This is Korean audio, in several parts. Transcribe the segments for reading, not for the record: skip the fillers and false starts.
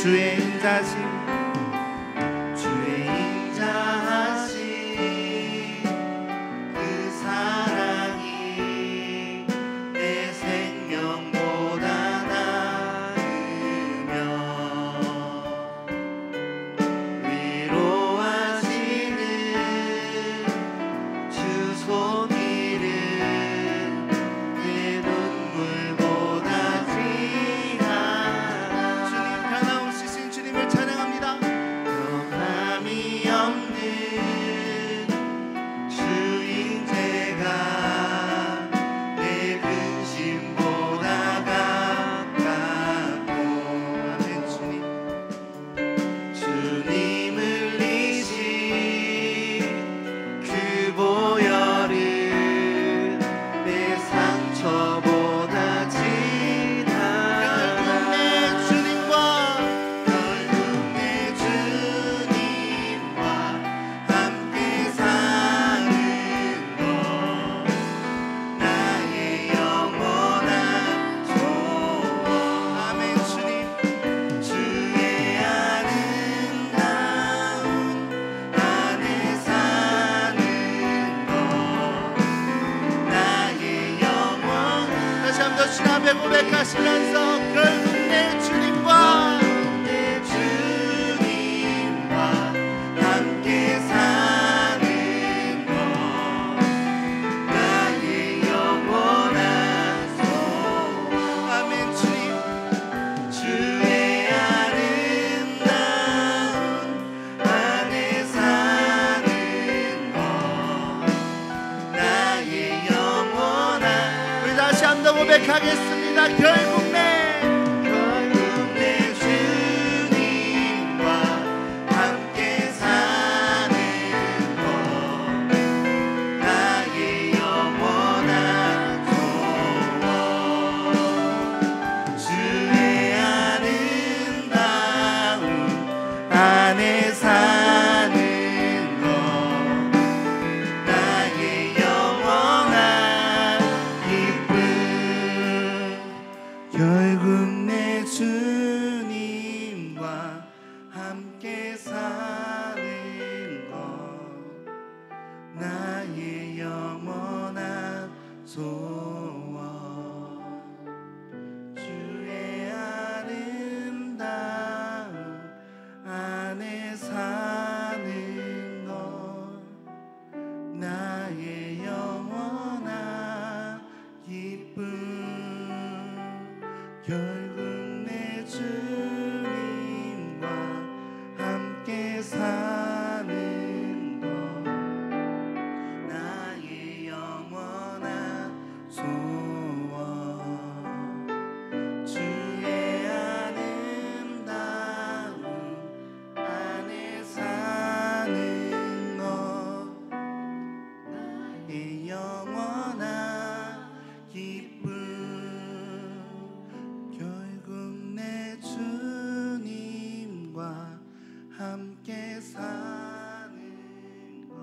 주의 인자하심, 주의 인자하심 그 사랑이 내 생명보다 나으며 위로하시는 주 손길은 내 눈물보다 귀하다. 주님 변함없으신 주님을 찬양합니다. 변함이 없는 주인제가 내 근심보다 가깝고 아멘. 주님 흘리신 그 보혈은 내 상처보다 진하다. 결국 내 주님과 함께 사는 것 나의 영원한 소원. 아멘. 주님 주의 아름다운 안에 사는 것 나의 영원한. 다시 한번 더 주님 앞에 고백하시면서 결국 내 주님과 함께 사는 것 나의 영원한 소원. 아멘. 주님 주의 아름다운 안에 사는 것 나의 영원한. 우리 다시 한번 고백하겠습니다. 결국 내 주님과 함께 사는 것 나의 영원한 소원. 주의 아름다운 안에 사는 것 나의 영원한 기쁨. 결국 내 주님과 함께 사는 것 나의 영원한 소원. 주의 아름다운 안에 사는 것 나의 영원한 기쁨. 결국 내 주님과 함께 사는 것 나의 영원한 소원. 주의 아름다운 안에 사는 것 나의 영원한 기쁨. 결국 내 주님과 함께 사는 것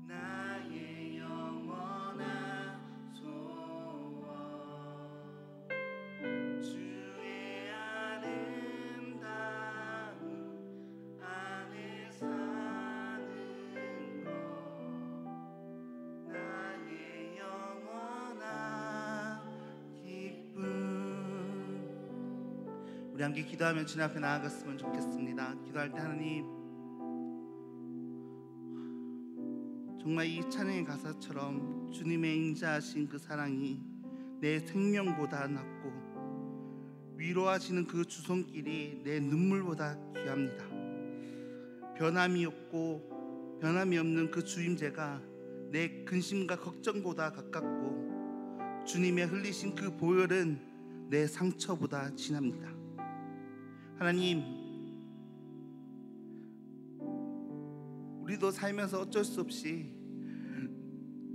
나의 영원한 소원. 주의 아름다운 안에 사는 것 나의 영원한 기쁨. 우리 함께 기도하며 주님 앞에 나아갔으면 좋겠습니다. 기도할 때 하나님, 정말 이 찬양의 가사처럼 주님의 인자하신 그 사랑이 내 생명보다 낫고 위로하시는 그 주 손길이 내 눈물보다 귀합니다. 변함이 없고 변함이 없는 그 주임제가 내 근심과 걱정보다 가깝고 주님의 흘리신 그 보혈은 내 상처보다 진합니다. 하나님, 우리도 살면서 어쩔 수 없이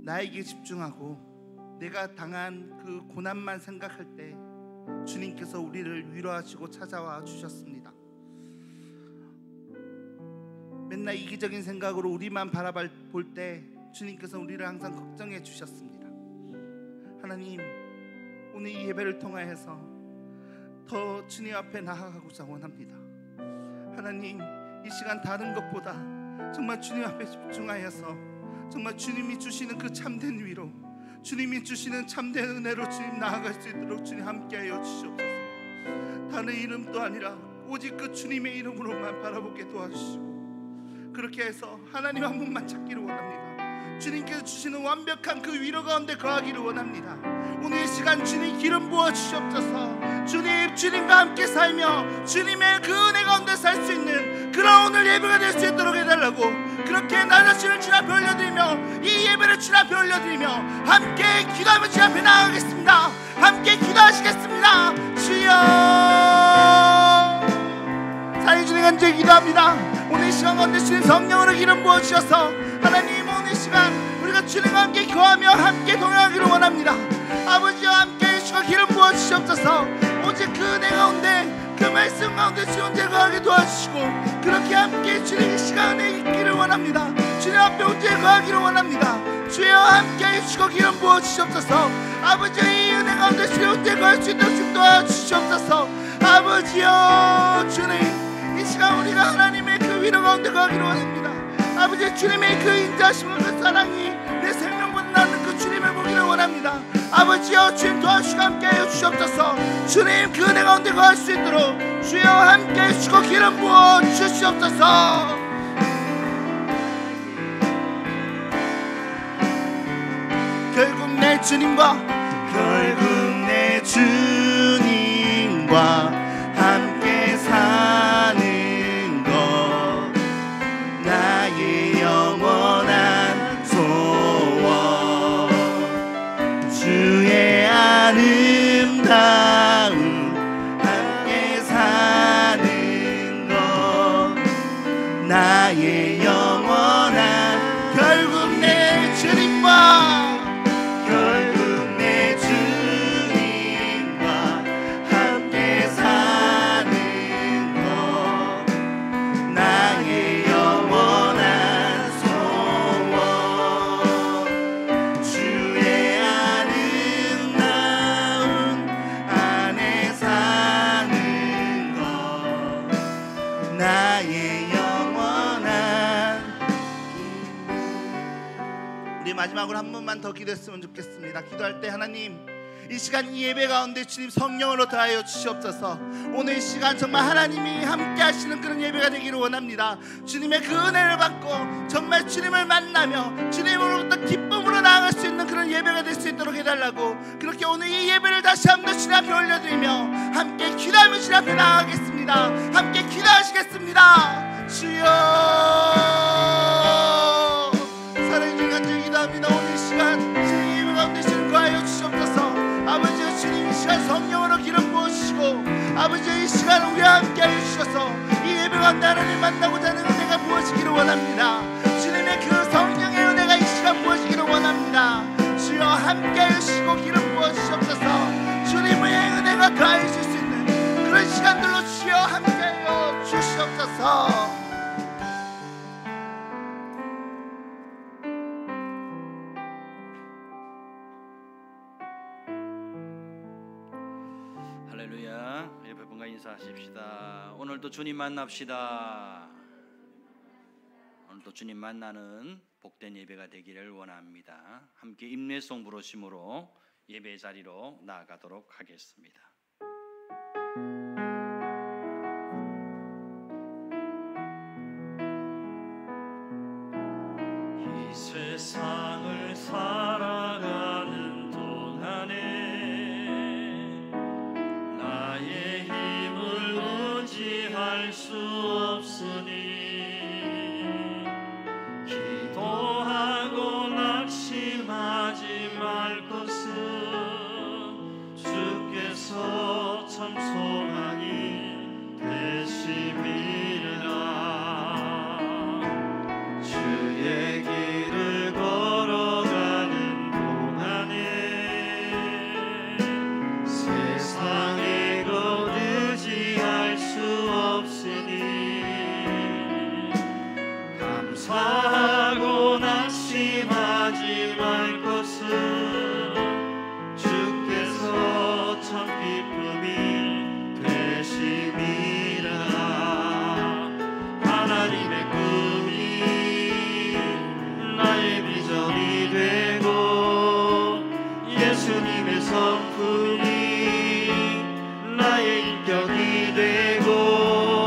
나에게 집중하고 내가 당한 그 고난만 생각할 때 주님께서 우리를 위로하시고 찾아와 주셨습니다. 맨날 이기적인 생각으로 우리만 바라볼 때 주님께서 우리를 항상 걱정해 주셨습니다. 하나님, 오늘 이 예배를 통하여서 더 주님 앞에 나아가고자 원합니다. 하나님, 이 시간 다른 것보다 정말 주님 앞에 집중하여서 정말 주님이 주시는 그 참된 위로, 주님이 주시는 참된 은혜로 주님 나아갈 수 있도록 주님 함께하여 주시옵소서. 다른 이름도 아니라 오직 그 주님의 이름으로만 바라보게 도와주시고, 그렇게 해서 하나님 한 분만 찾기를 원합니다. 주님께서 주시는 완벽한 그 위로 가운데 거하기를 원합니다. 오늘 이 시간 주님 기름 부어 주시옵소서. 주님과 함께 살며 주님의 그 은혜 가운데 살 수 있는 그런 오늘 예배가 될 수 있도록 해달라고, 그렇게 나 자신을 주님 앞에 올려드리며 이 예배를 주님 앞에 올려드리며 함께 기도하며 주님 앞에 나아가겠습니다. 함께 기도하시겠습니다. 주여, 사랑해 주님 간절히 기도합니다. 오늘 이 시간 가운데 주님 성령으로 기름 부어주셔서 하나님, 오늘 이 시간 우리가 주님과 함께 거하며 함께 동행하기를 원합니다. 아버지와 함께 해주시고 기름 부어주시옵소서. 오직 그 은혜 가운데, 그 말씀 가운데 주님 혼자 거하게 도와주시고, 그렇게 함께 주님 이 시간에 있기를 원합니다. 주님 앞에 혼자 거하기를 원합니다. 주여 함께 해주시고 기름 부어주시옵소서. 아버지의 이 은혜 가운데 주님 혼자 거할 수 있도록 주님 도와주시옵소서. 아버지여, 주님 이 시간 우리가 하나님의 그 위로 가운데 거하기를 원합니다. 아버지, 주님의 그 인자하심과 그 사랑이 내 생명보다 나는 그 주님을 보기를 원합니다. 아버지여, 주님 도와주시고 함께하여 주시옵소서. 주님 그 은혜 가운데 거할 수 있도록 주여 함께해 주시고 기름 부어 주시옵소서. 결국 내 주님과 함께 사는 것, 나의 영원한 소원. 주의 아름다움 함께 사는 것, 나의 영원한, 결국 내 주님과 함께 사는 것, 나의 영원한 소원. 주의 아름다운 안에 사는 것, 나의 영원한. 우리 마지막으로 한 번만 더 기도했으면 좋겠습니다. 기도할 때 하나님, 이 시간 이 예배 가운데 주님 성령으로 더하여 주시옵소서. 오늘 이 시간 정말 하나님이 함께 하시는 그런 예배가 되기를 원합니다. 주님의 그 은혜를 받고 정말 주님을 만나며 주님으로부터 기쁨으로 나아갈 수 있는 그런 예배가 될 수 있도록 해달라고, 그렇게 오늘 이 예배를 다시 한번 주님 앞에 올려드리며 함께 기도하며 주님 앞에 나아가겠습니다. 함께 기도하시겠습니다. 주여, 사랑해 주님 간절히 기도합니다. 오늘 이 시간 주님 예배 가운데 주님 거하여 주시옵소서. 아버지, 주님 이 시간 성령으로 기름 부어주시고, 아버지 이 시간 우리와 함께 해주셔서 이 예배 가운데 하나님 만나고자 하는 은혜가 부어지기를 원합니다. 주님의 그 성령의 은혜가 이 시간 부어지기를 원합니다. 주여 함께 해주시고 기름 부어주시옵소서. 주님의 은혜가 가해질 수 있는 그런 시간들로 주여 함께 하여 주시옵소서. 할렐루야. 예배분과 인사하십시다. 오늘도 주님 만납시다. 오늘도 주님 만나는 복된 예배가 되기를 원합니다. 함께 임례송 부르심으로 예배 자리로 나아가도록 하겠습니다. 이 세상을 살아가는 동안에 나의 힘을 의지할 수 없으니 기도하고 낙심하지 말 것은 주께서 참 소망이 되심이라. 주의 길을 걸어가는 동안에 세상에 곧 의지할 수 없으니 감사하고 낙심하지 말 것은 주께서 참 기쁨이 인격이 되고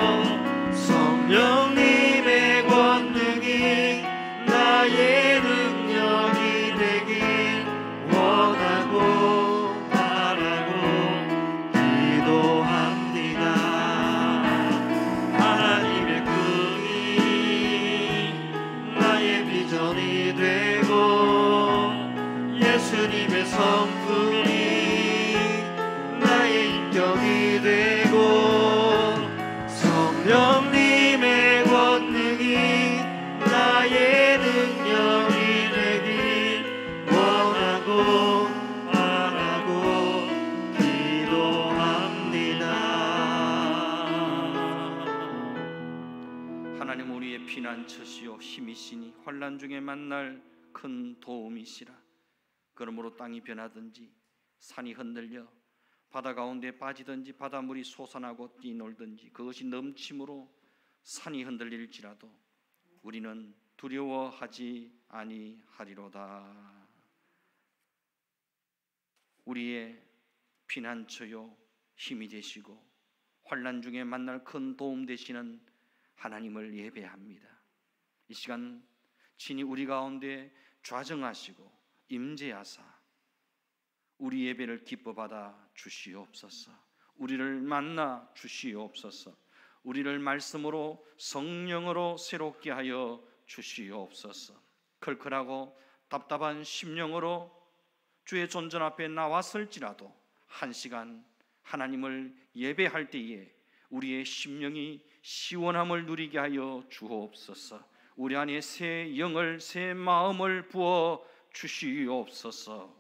성령님의 권능이 나의 능력이 되길 원하고 바라고 기도합니다. 하나님의 꿈이 나의 비전이 되고 예수님의 성품이 나의 인격이 되고 성령님의 권능이 나의 능력이 되길 원하고 바라고 기도합니다. 하나님 우리의 피난처시요 힘이시니 환난 중에 만날 큰 도움이시라. 그러므로 땅이 변하든지 산이 흔들려 바다 가운데 빠지든지 바닷물이 솟아나고 뛰놀든지 그것이 넘침으로 산이 흔들릴지라도 우리는 두려워하지 아니하리로다. 우리의 피난처요 힘이 되시고 환난 중에 만날 큰 도움 되시는 하나님을 예배합니다. 이 시간 친히 우리 가운데 좌정하시고 임재하사 우리 예배를 기뻐 받아 주시옵소서. 우리를 만나 주시옵소서. 우리를 말씀으로 성령으로 새롭게 하여 주시옵소서. 클클하고 답답한 심령으로 주의 존전 앞에 나왔을지라도 한 시간 하나님을 예배할 때에 우리의 심령이 시원함을 누리게 하여 주옵소서. 우리 안에 새 영을 새 마음을 부어 주시옵소서.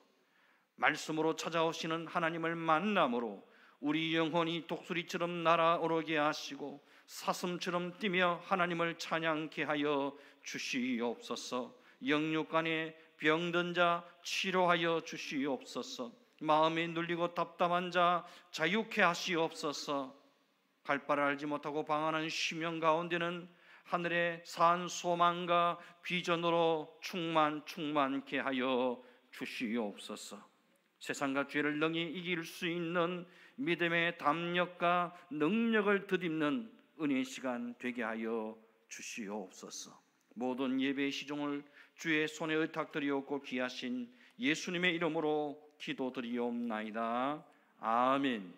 말씀으로 찾아오시는 하나님을 만남으로 우리 영혼이 독수리처럼 날아오르게 하시고 사슴처럼 뛰며 하나님을 찬양케 하여 주시옵소서. 영육간에 병든 자 치료하여 주시옵소서. 마음이 눌리고 답답한 자 자유케 하시옵소서. 갈 바를 알지 못하고 방황하는 심령 가운데는 하늘의 산 소망과 비전으로 충만케 하여 주시옵소서. 세상과 죄를 능히 이길 수 있는 믿음의 담력과 능력을 덧입는 은혜의 시간 되게 하여 주시옵소서. 모든 예배의 시종을 주의 손에 의탁드리옵고 귀하신 예수님의 이름으로 기도드리옵나이다. 아멘.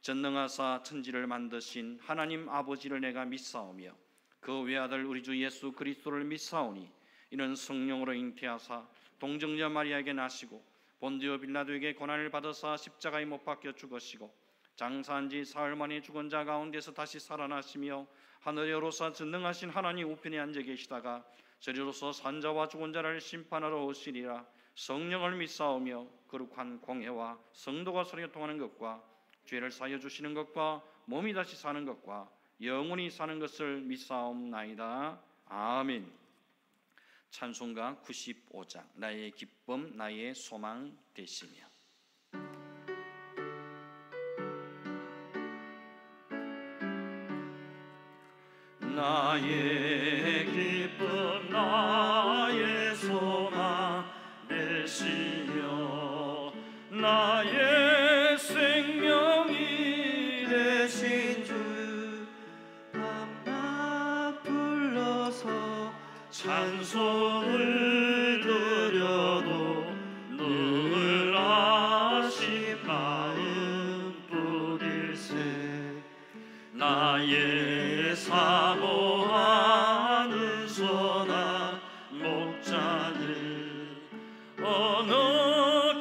전능하사 천지를 만드신 하나님 아버지를 내가 믿사오며 그 외아들 우리 주 예수 그리스도를 믿사오니 이는 성령으로 잉태하사 동정녀 마리아에게 나시고 본디오 빌라도에게 고난을 받으사 십자가에 못 박혀 죽으시고 장사한 지 사흘 만에 죽은 자 가운데서 다시 살아나시며 하늘에 오르사 전능하신 하나님 우편에 앉아 계시다가 저리로서 산자와 죽은 자를 심판하러 오시리라. 성령을 믿사오며 거룩한 공회와 성도가 서로 통하는 것과 죄를 사하여 주시는 것과 몸이 다시 사는 것과 영원히 사는 것을 믿사옵나이다. 아멘. 찬송가 95장 나의 기쁨 나의 소망 되시며. 나의 기쁨 나의 소망 되시며 나의 생명이 되신 주 밤낮 불러서 찬송을 드려도 늘 아신 마음뿐일세. 나의 사모하는 소나 목자는 어느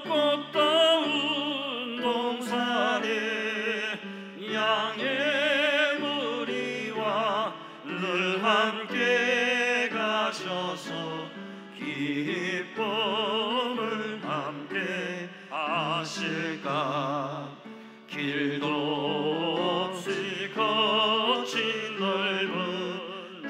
꽃다운 동산에 양의 무리와 늘 함께 가셔서 기쁨을 함께 하실까. 길도 없이 거친 넓은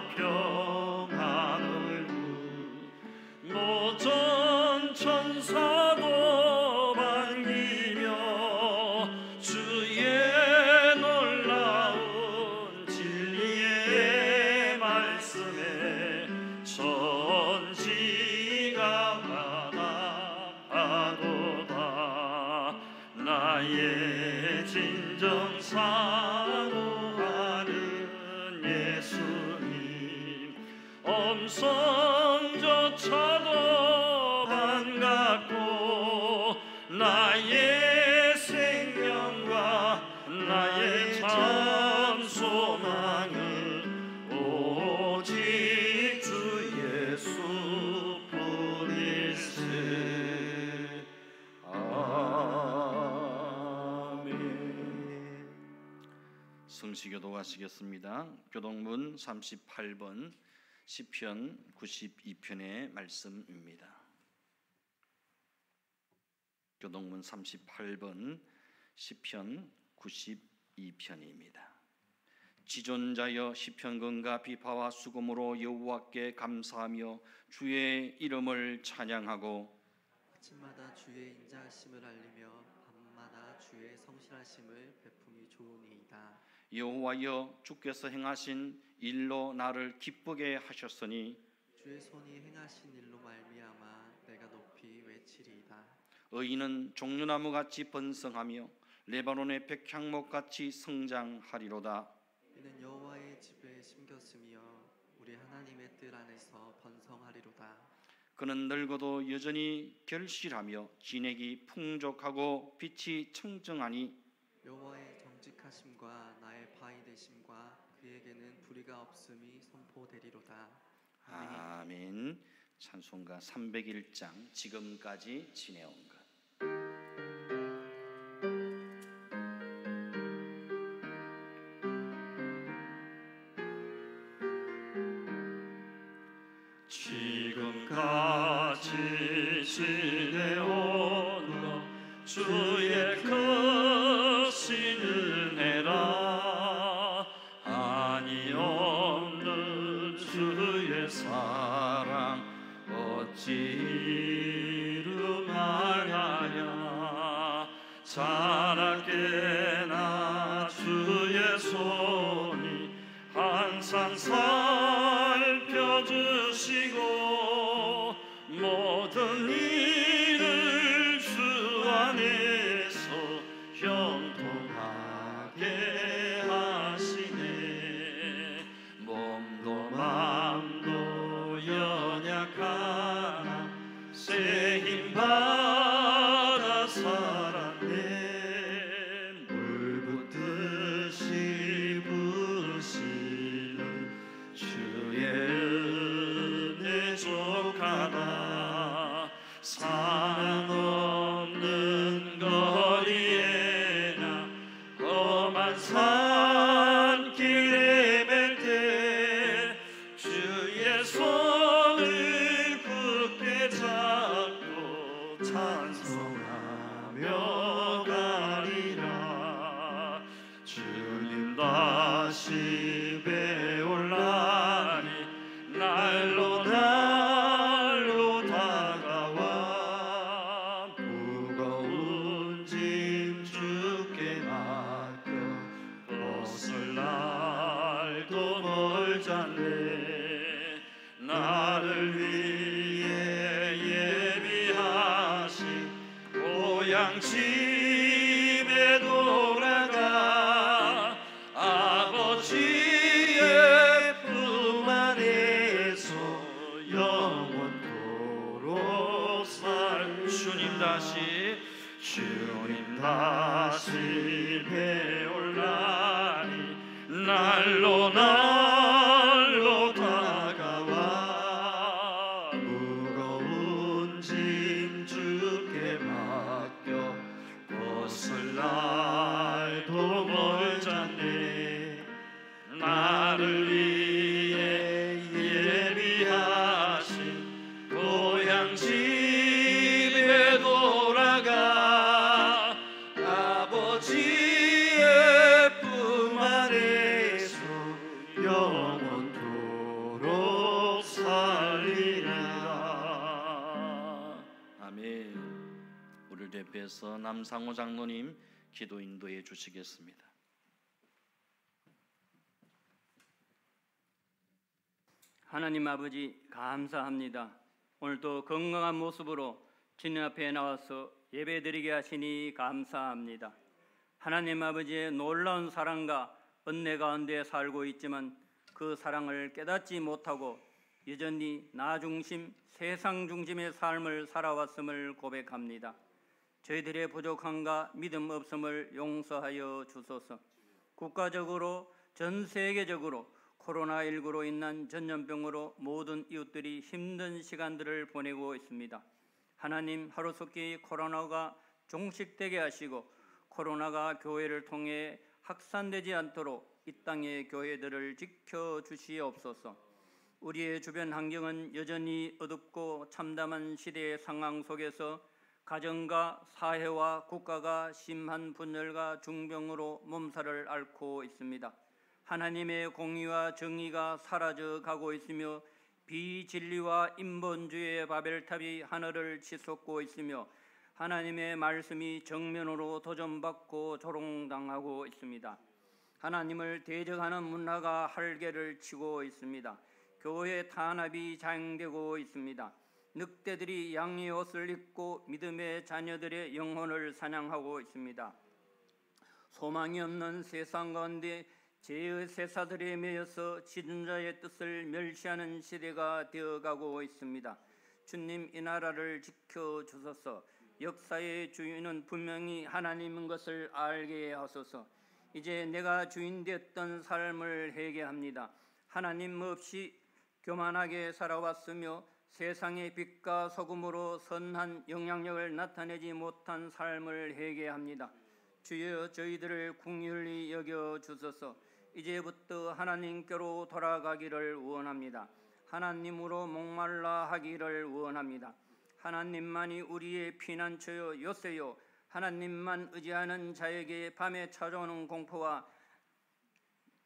화평한 얼굴 모전 천사도 반기며 주의 놀라운 진리의 말씀에 천지가 화답하도다. 나의 진정 사모하는 예수님 엄성조차도 반갑고 나의 생명과 나의 참 소망은 오직 주 예수뿐일세. 아멘. 성시교도 하시겠습니다. 교동문 38번 시편 92편의 말씀입니다. 교동문 38번 시편 92편입니다. 지존자여 시편건과 비파와 수금으로 여호와께 감사하며 주의 이름을 찬양하고 아침마다 주의 인자하심을 알리며 밤마다 주의 성실하심을 베품이 좋으니이다. 여호와여 주께서 행하신 일로 나를 기쁘게 하셨으니 주의 손이 행하신 일로 말미암아 내가 높이 외치리이다. 의인은 종려나무같이 번성하며 레바논의 백향목같이 성장하리로다. 이는 여호와의 집에 심겼으며 우리 하나님의 뜰 안에서 번성하리로다. 그는 늙어도 여전히 결실하며 진액이 풍족하고 빛이 청정하니 여호와의 정직하심과 나의 바위 되심과 그에게는 불의가 없음이 선포되리로다. 아멘. 찬송가 301장 지금까지 지내온 것. 지금까지 지내온 것 주의 크신 은혜라. 한이 없는 주의 사랑 어찌 이루 말하랴. 자나깨나 주의 손이 항상 살펴주시고 모든 일을 주 안에서 형통하게 하시네. 몸도 맘도 연약하나 새 힘 받아 살았네. 물 붓듯이 부으시는 주의 은혜 족하다. 사랑 없는 거리에나 험한 산길에 뵐 때 주의 손을 굳게 잡고 찬송하며 가리라. 주님 다시 배올라니 날로 날로 다가와. 무거운 짐 주께 맡겨 벗을 날도 멀잖네. 나를 위해 예비하신 고향 집에 돌아가 아버지의 품 안에서 영원토록 살. 주님 다시 배올라니 날로 날로 다가와. 무거운 짐 주께 맡겨 벗을 날도 멀잖네. 나를 위해 예비하신 고향 집에 돌아가 아버지 위해서 남상호 장로님 기도 인도해 주시겠습니다. 하나님 아버지 감사합니다. 오늘도 건강한 모습으로 주님 앞에 나와서 예배드리게 하시니 감사합니다. 하나님 아버지의 놀라운 사랑과 은혜 가운데 살고 있지만 그 사랑을 깨닫지 못하고 여전히 나 중심, 세상 중심의 삶을 살아왔음을 고백합니다. 저희들의 부족함과 믿음 없음을 용서하여 주소서. 국가적으로 전 세계적으로 코로나19로 인한 전염병으로 모든 이웃들이 힘든 시간들을 보내고 있습니다. 하나님, 하루속히 코로나가 종식되게 하시고 코로나가 교회를 통해 확산되지 않도록 이 땅의 교회들을 지켜주시옵소서. 우리의 주변 환경은 여전히 어둡고 참담한 시대의 상황 속에서 가정과 사회와 국가가 심한 분열과 중병으로 몸살을 앓고 있습니다. 하나님의 공의와 정의가 사라져 가고 있으며 비진리와 인본주의의 바벨탑이 하늘을 치솟고 있으며 하나님의 말씀이 정면으로 도전받고 조롱당하고 있습니다. 하나님을 대적하는 문화가 활개를 치고 있습니다. 교회 탄압이 자행되고 있습니다. 늑대들이 양의 옷을 입고 믿음의 자녀들의 영혼을 사냥하고 있습니다. 소망이 없는 세상 가운데 죄의 세사들에 매여서 지존자의 뜻을 멸시하는 시대가 되어가고 있습니다. 주님, 이 나라를 지켜주소서. 역사의 주인은 분명히 하나님인 것을 알게 하소서. 이제 내가 주인 되었던 삶을 회개합니다. 하나님 없이 교만하게 살아왔으며 세상의 빛과 소금으로 선한 영향력을 나타내지 못한 삶을 회개합니다. 주여, 저희들을 긍휼히 여겨 주소서. 이제부터 하나님께로 돌아가기를 원합니다. 하나님으로 목말라 하기를 원합니다. 하나님만이 우리의 피난처요 요새요, 하나님만 의지하는 자에게 밤에 찾아오는 공포와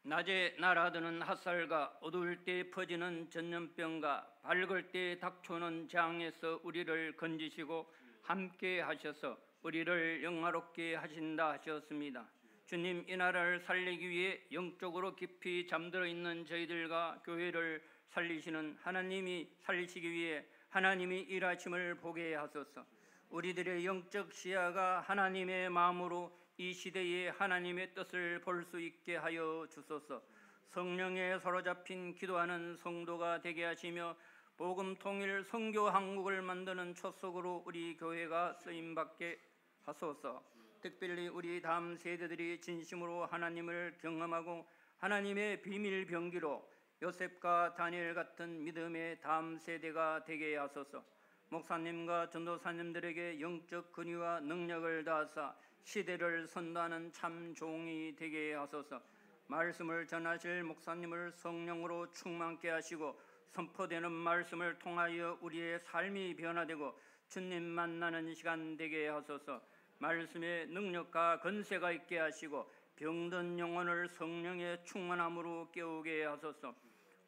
낮에 날아드는 핫살과 어두울 때 퍼지는 전염병과 밝을 때 닥쳐오는 재앙에서 우리를 건지시고 함께 하셔서 우리를 영화롭게 하신다 하셨습니다. 주님, 이 나라를 살리기 위해 영적으로 깊이 잠들어 있는 저희들과 교회를 살리시는 하나님이 살리시기 위해 하나님이 일하심을 보게 하소서. 우리들의 영적 시야가 하나님의 마음으로 이 시대에 하나님의 뜻을 볼 수 있게 하여 주소서. 성령에 사로잡힌 기도하는 성도가 되게 하시며 복음 통일 선교 한국을 만드는 초석으로 우리 교회가 쓰임받게 하소서. 특별히 우리 다음 세대들이 진심으로 하나님을 경험하고 하나님의 비밀 병기로 요셉과 다니엘 같은 믿음의 다음 세대가 되게 하소서. 목사님과 전도사님들에게 영적 근위와 능력을 다하사 시대를 선도하는 참 종이 되게 하소서. 말씀을 전하실 목사님을 성령으로 충만케 하시고 선포되는 말씀을 통하여 우리의 삶이 변화되고 주님 만나는 시간 되게 하소서. 말씀의 능력과 건세가 있게 하시고 병든 영혼을 성령의 충만함으로 깨우게 하소서.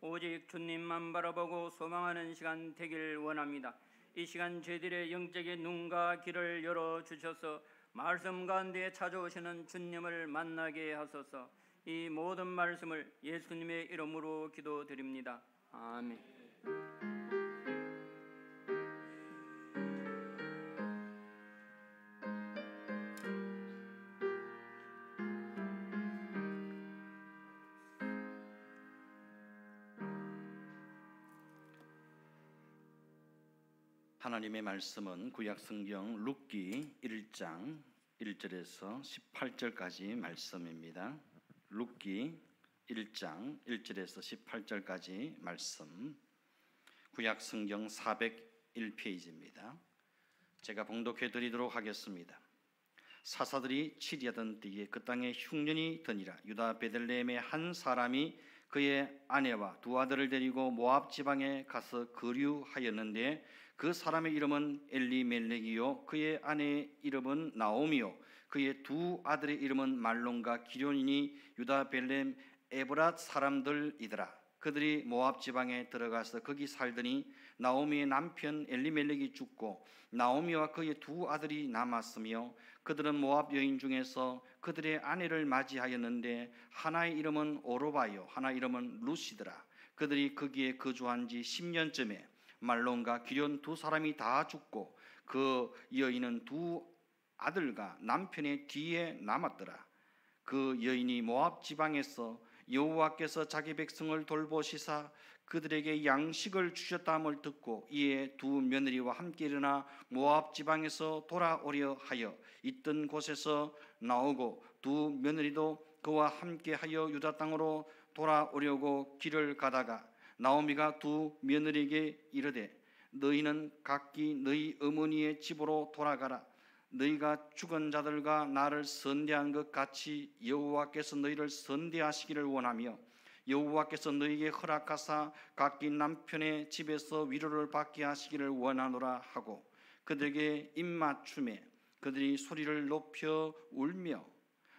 오직 주님만 바라보고 소망하는 시간 되길 원합니다. 이 시간 저희들의 영적인 눈과 귀를 열어주셔서 말씀 가운데 찾아오시는 주님을 만나게 하소서. 이 모든 말씀을 예수님의 이름으로 기도드립니다. 아멘. 하나님의 말씀은 구약성경 룻기 1장 1절에서 18절까지 말씀입니다. 룻기 1장 1절에서 18절까지 말씀, 구약성경 401페이지입니다. 제가 봉독해 드리도록 하겠습니다. 사사들이 치리하던 때에 그 땅에 흉년이 드니라. 유다 베들레헴의 한 사람이 그의 아내와 두 아들을 데리고 모압 지방에 가서 거류하였는데 그 사람의 이름은 엘리멜렉이요 그의 아내의 이름은 나오미요 그의 두 아들의 이름은 말론과 기럧이니 유다 베들레헴 에브랏 사람들이더라. 그들이 모압 지방에 들어가서 거기 살더니 나오미의 남편 엘리멜렉이 죽고 나오미와 그의 두 아들이 남았으며 그들은 모압 여인 중에서 그들의 아내를 맞이하였는데 하나의 이름은 오로바요 하나 이름은 루시더라. 그들이 거기에 거주한 지 10년쯤에 말론과 기련 두 사람이 다 죽고 그 여인은 두 아들과 남편의 뒤에 남았더라. 그 여인이 모압 지방에서 여호와께서 자기 백성을 돌보시사 그들에게 양식을 주셨다함을 듣고 이에 두 며느리와 함께 일어나 모압 지방에서 돌아오려 하여 있던 곳에서 나오고 두 며느리도 그와 함께하여 유다 땅으로 돌아오려고 길을 가다가 나오미가 두 며느리에게 이르되 너희는 각기 너희 어머니의 집으로 돌아가라. 너희가 죽은 자들과 나를 선대한 것 같이 여호와께서 너희를 선대하시기를 원하며 여호와께서 너희에게 허락하사 각기 남편의 집에서 위로를 받게 하시기를 원하노라 하고 그들에게 입맞춤에 그들이 소리를 높여 울며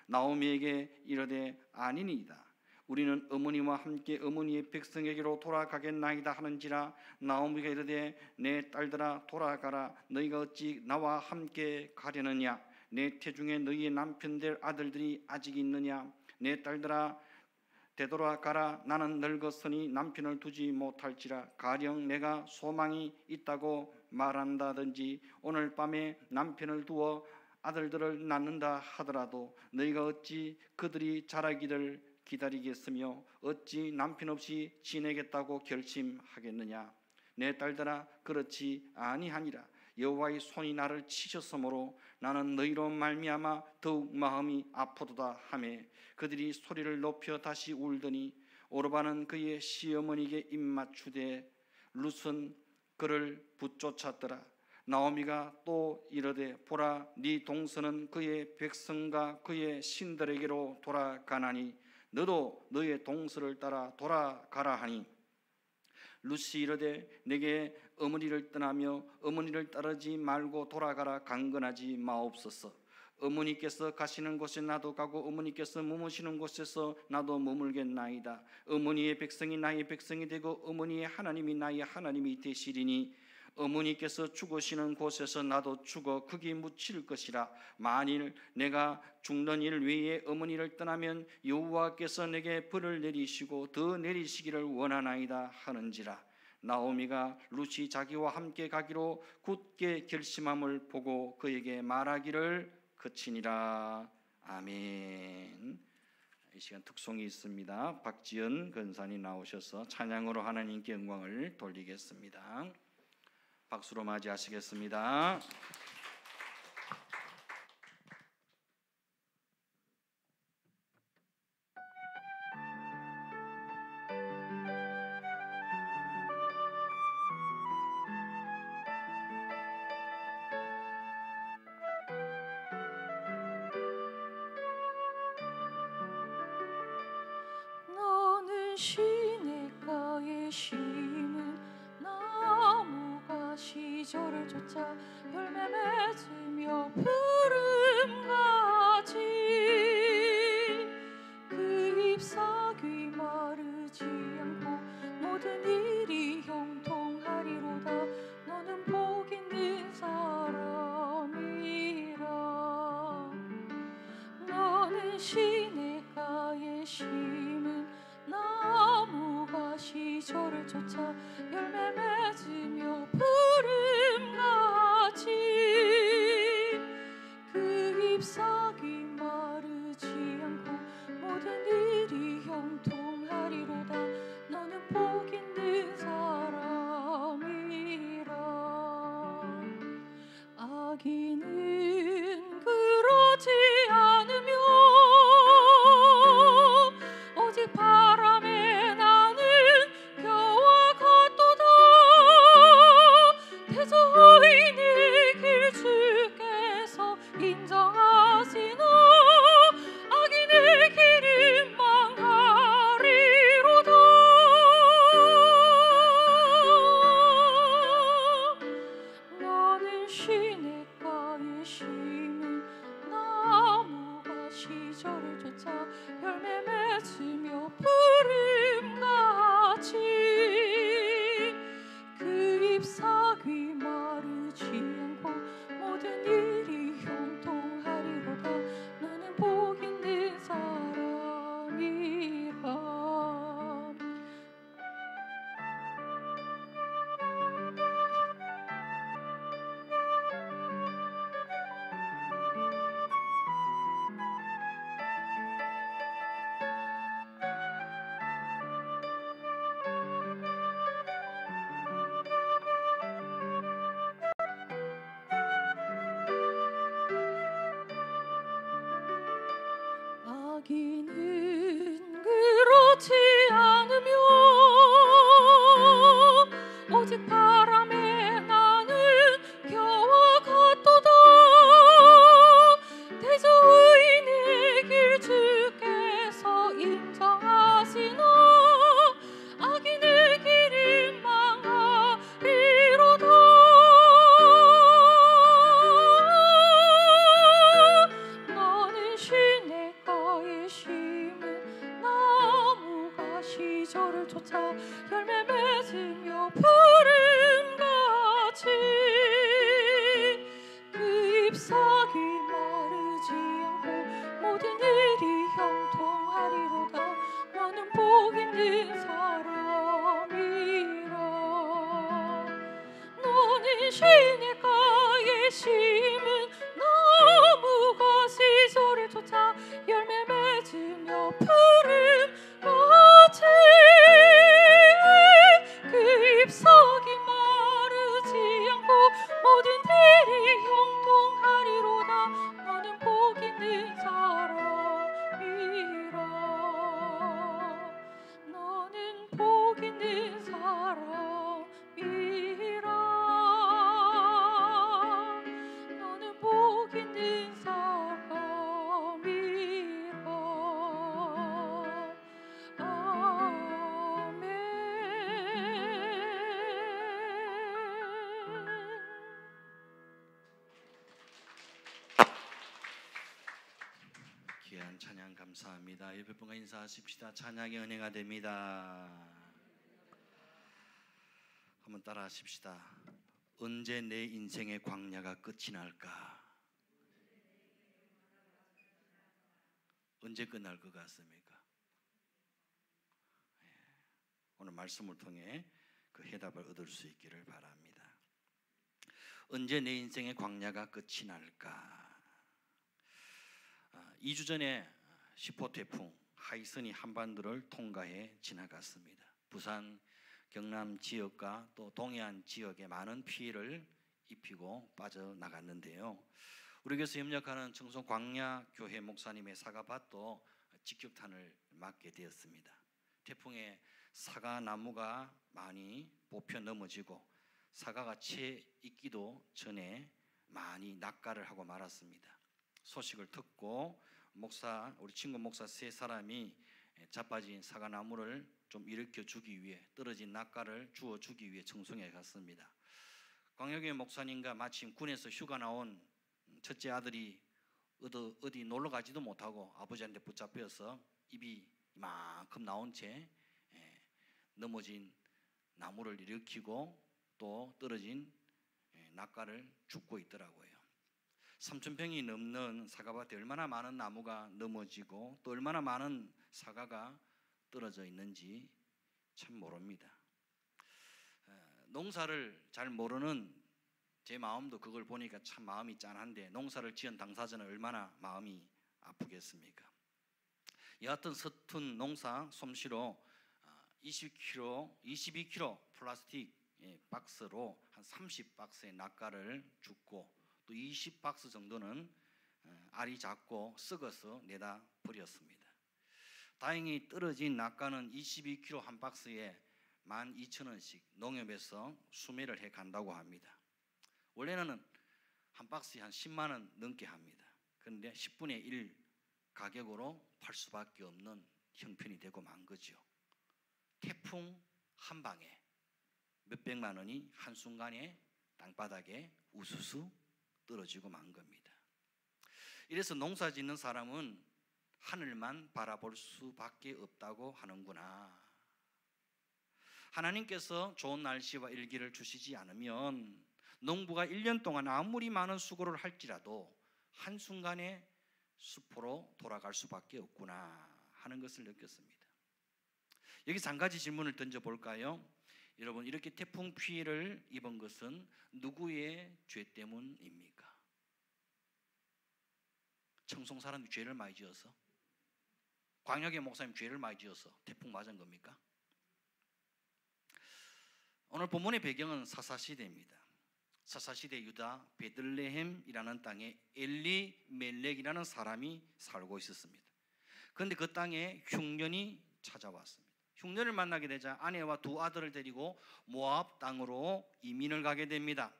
나오미에게 이르되 아니니이다. 우리는 어머니와 함께 어머니의 백성에게로 돌아가겠나이다 하는지라. 나오미가 이르되 내 딸들아 돌아가라. 너희가 어찌 나와 함께 가려느냐. 내 태중에 너희의 남편들 아들들이 아직 있느냐. 내 딸들아 되돌아가라. 나는 늙었으니 남편을 두지 못할지라. 가령 내가 소망이 있다고 말한다든지 오늘 밤에 남편을 두어 아들들을 낳는다 하더라도 너희가 어찌 그들이 자라기를 기다리겠으며 어찌 남편 없이 지내겠다고 결심하겠느냐. 내 딸들아 그렇지 아니하니라. 여호와의 손이 나를 치셨으므로 나는 너희로 말미암아 더욱 마음이 아프도다 하매 그들이 소리를 높여 다시 울더니 오르바는 그의 시어머니에게 입맞추되 룻은 그를 붙쫓았더라. 나오미가 또 이르되 보라 네 동서는 그의 백성과 그의 신들에게로 돌아가나니 너도 너의 동서를 따라 돌아가라 하니 룻이 이르되 내게 어머니를 떠나며 어머니를 따르지 말고 돌아가라 강건하지 마옵소서. 어머니께서 가시는 곳에 나도 가고 어머니께서 머무시는 곳에서 나도 머물겠나이다. 어머니의 백성이 나의 백성이 되고 어머니의 하나님이 나의 하나님이 되시리니 어머니께서 죽으시는 곳에서 나도 죽어 거기 묻힐 것이라. 만일 내가 죽는 일 외에 어머니를 떠나면 여호와께서 내게 벌을 내리시고 더 내리시기를 원하나이다 하는지라. 나오미가 룻이 자기와 함께 가기로 굳게 결심함을 보고 그에게 말하기를 그치니라. 아멘. 이 시간 특송이 있습니다. 박지연 권사님 나오셔서 찬양으로 하나님께 영광을 돌리겠습니다. 박수로 맞이하시겠습니다. 너는 시냇가에 심은 나무가 시절을 쫓아 열매 맺으며 푸른가지 그 잎사귀 마르지 않고 모든 일이 형통하리로다. 너는 복 있는 사람이라. 너는 시냇가에 심은 나무가 시절을 쫓아 열매 맺으며 푸른가지 그 잎사귀 마르지 않고 모든 일이 형통하리로다. 너는 복 있는 사람이라. 아기는 그러지 않으며 오직 바람에 나는 겨와 같도다. 시냇가에 심은 나무가 시소를 쫓아 열매 맺으며 푸른 꽃이 그 잎사귀 마르지 않고 모든 일이 형통하리로다. 너는 복 있는 사람이라. 너는 복 있는 사람이라. 너는 복 있는 사람이라. 아멘. 귀한 찬양 감사합니다. 옆에 분과 인사하십시다. 찬양의 은혜가 됩니다. 한번 따라하십시다. 언제 내 인생의 광야가 끝이 날까? 언제 끝날 것 같습니까? 오늘 말씀을 통해 그 해답을 얻을 수 있기를 바랍니다. 언제 내 인생의 광야가 끝이 날까? 2주 전에 10호 태풍 하이슨이 한반도를 통과해 지나갔습니다. 부산, 경남 지역과 또 동해안 지역에 많은 피해를 입히고 빠져나갔는데요. 우리 교회에서 협력하는 청송 광야교회 목사님의 사과밭도 직격탄을 맞게 되었습니다. 태풍에 사과나무가 많이 뽑혀 넘어지고 사과가 채 익기도 전에 많이 낙가를 하고 말았습니다. 소식을 듣고 우리 친구 목사 세 사람이 자빠진 사과나무를 좀 일으켜 주기 위해 떨어진 낙가를 주워 주기 위해 청송에 갔습니다. 광야교회 목사님과 마침 군에서 휴가 나온 첫째 아들이 어디 놀러 가지도 못하고 아버지한테 붙잡혀서 입이 이만큼 나온 채 넘어진 나무를 일으키고 또 떨어진 낙가를 줍고 있더라고요. 3,000평이 넘는 사과밭에 얼마나 많은 나무가 넘어지고 또 얼마나 많은 사과가 떨어져 있는지 참 모릅니다. 농사를 잘 모르는 제 마음도 그걸 보니까 참 마음이 짠한데 농사를 지은 당사자는 얼마나 마음이 아프겠습니까? 여하튼 서툰 농사 솜씨로 22kg 플라스틱 박스로 한 30박스의 낙가를 줍고 또 20박스 정도는 알이 작고 썩어서 내다 버렸습니다. 다행히 떨어진 낙가는 22kg 한 박스에 12,000원씩 농협에서 수매를 해 간다고 합니다. 원래는 한 박스에 한 10만 원 넘게 합니다. 그런데 10분의 1 가격으로 팔 수밖에 없는 형편이 되고 만 거죠. 태풍 한 방에 몇백만 원이 한순간에 땅바닥에 우수수 떨어지고 만 겁니다. 이래서 농사 짓는 사람은 하늘만 바라볼 수밖에 없다고 하는구나. 하나님께서 좋은 날씨와 일기를 주시지 않으면 농부가 1년 동안 아무리 많은 수고를 할지라도 한순간에 숲으로 돌아갈 수밖에 없구나 하는 것을 느꼈습니다. 여기서 한 가지 질문을 던져볼까요? 여러분, 이렇게 태풍 피해를 입은 것은 누구의 죄 때문입니까? 청송 사람이 죄를 많이 지어서? 광야교회 목사님 죄를 많이 지어서 태풍 맞은 겁니까? 오늘 본문의 배경은 사사시대입니다. 사사시대 유다 베들레헴이라는 땅에 엘리멜렉이라는 사람이 살고 있었습니다. 그런데 그 땅에 흉년이 찾아왔습니다. 흉년을 만나게 되자 아내와 두 아들을 데리고 모압 땅으로 이민을 가게 됩니다.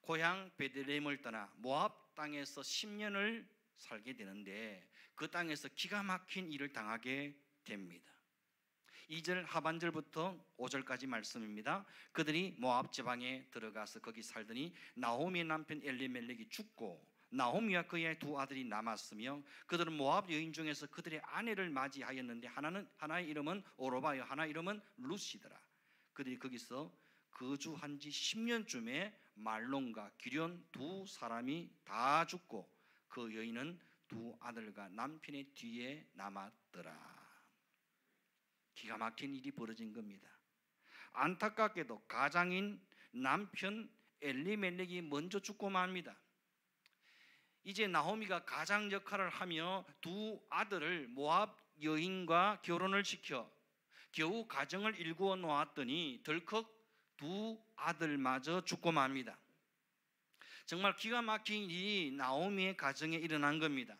고향 베들레헴을 떠나 모압 땅에서 10년을 살게 되는데 그 땅에서 기가 막힌 일을 당하게 됩니다. 2절 하반절부터 5절까지 말씀입니다. 그들이 모압 지방에 들어가서 거기 살더니 나오미의 남편 엘리멜렉이 죽고 나오미와 그의 두 아들이 남았으며 그들은 모압 여인 중에서 그들의 아내를 맞이하였는데 하나의 이름은 오로바요 하나의 이름은 룻이더라. 그들이 거기서 거주한 지 10년쯤에 말론과 기련 두 사람이 다 죽고 그 여인은 두 아들과 남편의 뒤에 남았더라. 기가 막힌 일이 벌어진 겁니다. 안타깝게도 가장인 남편 엘리멜렉이 먼저 죽고 맙니다. 이제 나오미가 가장 역할을 하며 두 아들을 모압 여인과 결혼을 시켜 겨우 가정을 일구어 놓았더니 덜컥 두 아들마저 죽고 맙니다. 정말 기가 막힌 일이 나오미의 가정에 일어난 겁니다.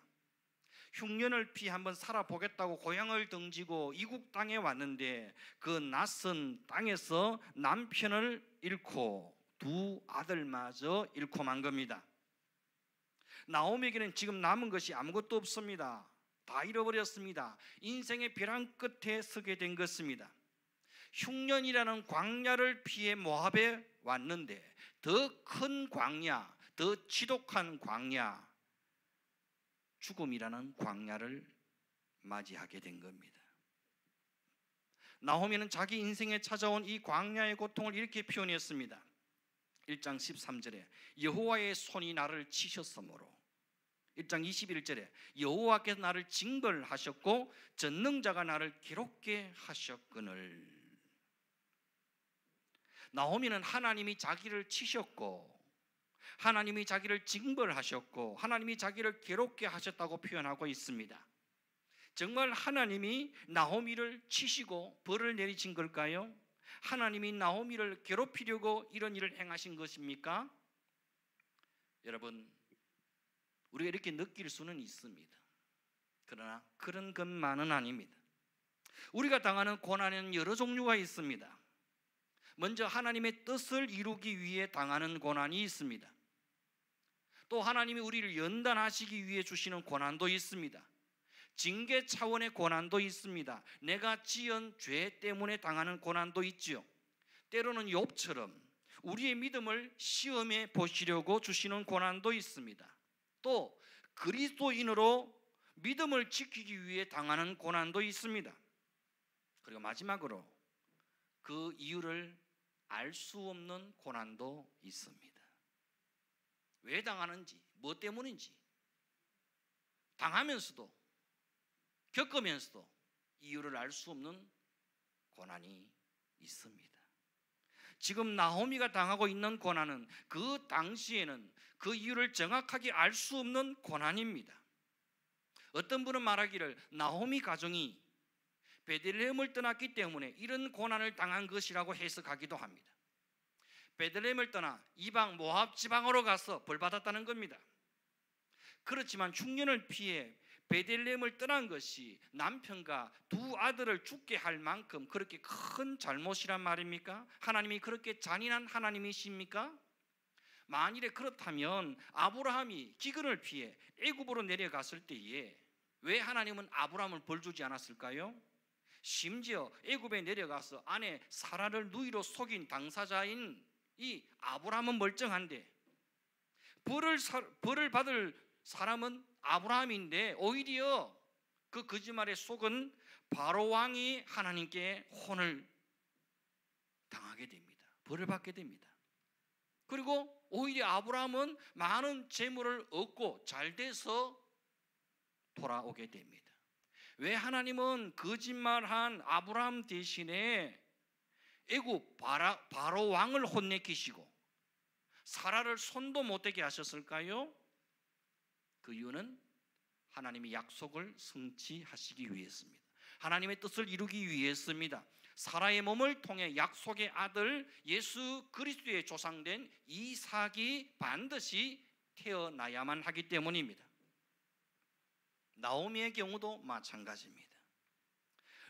흉년을 피해 한번 살아보겠다고 고향을 등지고 이국 땅에 왔는데 그 낯선 땅에서 남편을 잃고 두 아들마저 잃고 만 겁니다. 나오미에게는 지금 남은 것이 아무것도 없습니다. 다 잃어버렸습니다. 인생의 벼랑 끝에 서게 된 것입니다. 흉년이라는 광야를 피해 모압에 왔는데 더 큰 광야, 더 지독한 광야, 죽음이라는 광야를 맞이하게 된 겁니다. 나오미는 자기 인생에 찾아온 이 광야의 고통을 이렇게 표현했습니다. 1장 13절에 여호와의 손이 나를 치셨으므로, 1장 21절에 여호와께서 나를 징벌하셨고 전능자가 나를 괴롭게 하셨거늘. 나오미는 하나님이 자기를 치셨고 하나님이 자기를 징벌하셨고 하나님이 자기를 괴롭게 하셨다고 표현하고 있습니다. 정말 하나님이 나오미를 치시고 벌을 내리신 걸까요? 하나님이 나오미를 괴롭히려고 이런 일을 행하신 것입니까? 여러분, 우리가 이렇게 느낄 수는 있습니다. 그러나 그런 것만은 아닙니다. 우리가 당하는 고난에는 여러 종류가 있습니다. 먼저 하나님의 뜻을 이루기 위해 당하는 고난이 있습니다. 또 하나님이 우리를 연단하시기 위해 주시는 고난도 있습니다. 징계 차원의 고난도 있습니다. 내가 지은 죄 때문에 당하는 고난도 있지요. 때로는 욥처럼 우리의 믿음을 시험해 보시려고 주시는 고난도 있습니다. 또 그리스도인으로 믿음을 지키기 위해 당하는 고난도 있습니다. 그리고 마지막으로 그 이유를 알 수 없는 고난도 있습니다. 왜 당하는지, 뭐 때문인지 당하면서도 겪으면서도 이유를 알 수 없는 고난이 있습니다. 지금 나오미가 당하고 있는 고난은 그 당시에는 그 이유를 정확하게 알 수 없는 고난입니다. 어떤 분은 말하기를 나오미 가정이 베들레헴을 떠났기 때문에 이런 고난을 당한 것이라고 해석하기도 합니다. 베들레헴을 떠나 이방 모압 지방으로 가서 벌받았다는 겁니다. 그렇지만 흉년을 피해 베들레헴을 떠난 것이 남편과 두 아들을 죽게 할 만큼 그렇게 큰 잘못이란 말입니까? 하나님이 그렇게 잔인한 하나님이십니까? 만일에 그렇다면 아브라함이 기근을 피해 애굽으로 내려갔을 때에 왜 하나님은 아브라함을 벌주지 않았을까요? 심지어 애굽에 내려가서 아내 사라를 누이로 속인 당사자인 이 아브라함은 멀쩡한데 벌을 받을 사람은 아브라함인데 오히려 그 거짓말에 속은 바로 왕이 하나님께 혼을 당하게 됩니다. 벌을 받게 됩니다. 그리고 오히려 아브라함은 많은 재물을 얻고 잘 돼서 돌아오게 됩니다. 왜 하나님은 거짓말한 아브라함 대신에 애굽 바로 왕을 혼내키시고 사라를 손도 못 대게 하셨을까요? 그 이유는 하나님의 약속을 성취하시기 위해서입니다. 하나님의 뜻을 이루기 위해서입니다. 사라의 몸을 통해 약속의 아들 예수 그리스도의 조상된 이삭이 반드시 태어나야만 하기 때문입니다. 나오미의 경우도 마찬가지입니다.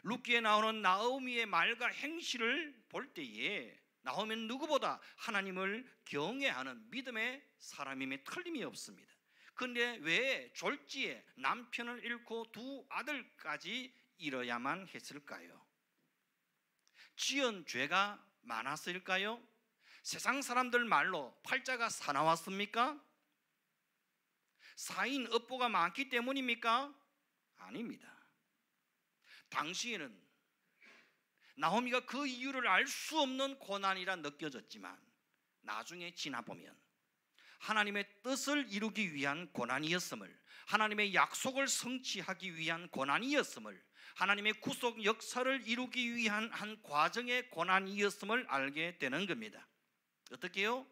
룻기에 나오는 나오미의 말과 행실을 볼 때에 나오미는 누구보다 하나님을 경외하는 믿음의 사람임에 틀림이 없습니다. 그런데 왜 졸지에 남편을 잃고 두 아들까지 잃어야만 했을까요? 지은 죄가 많았을까요? 세상 사람들 말로 팔자가 사나웠습니까? 사인 업보가 많기 때문입니까? 아닙니다. 당시에는 나오미가 그 이유를 알 수 없는 고난이라 느껴졌지만 나중에 지나보면 하나님의 뜻을 이루기 위한 고난이었음을, 하나님의 약속을 성취하기 위한 고난이었음을, 하나님의 구속 역사를 이루기 위한 한 과정의 고난이었음을 알게 되는 겁니다. 어떻게요?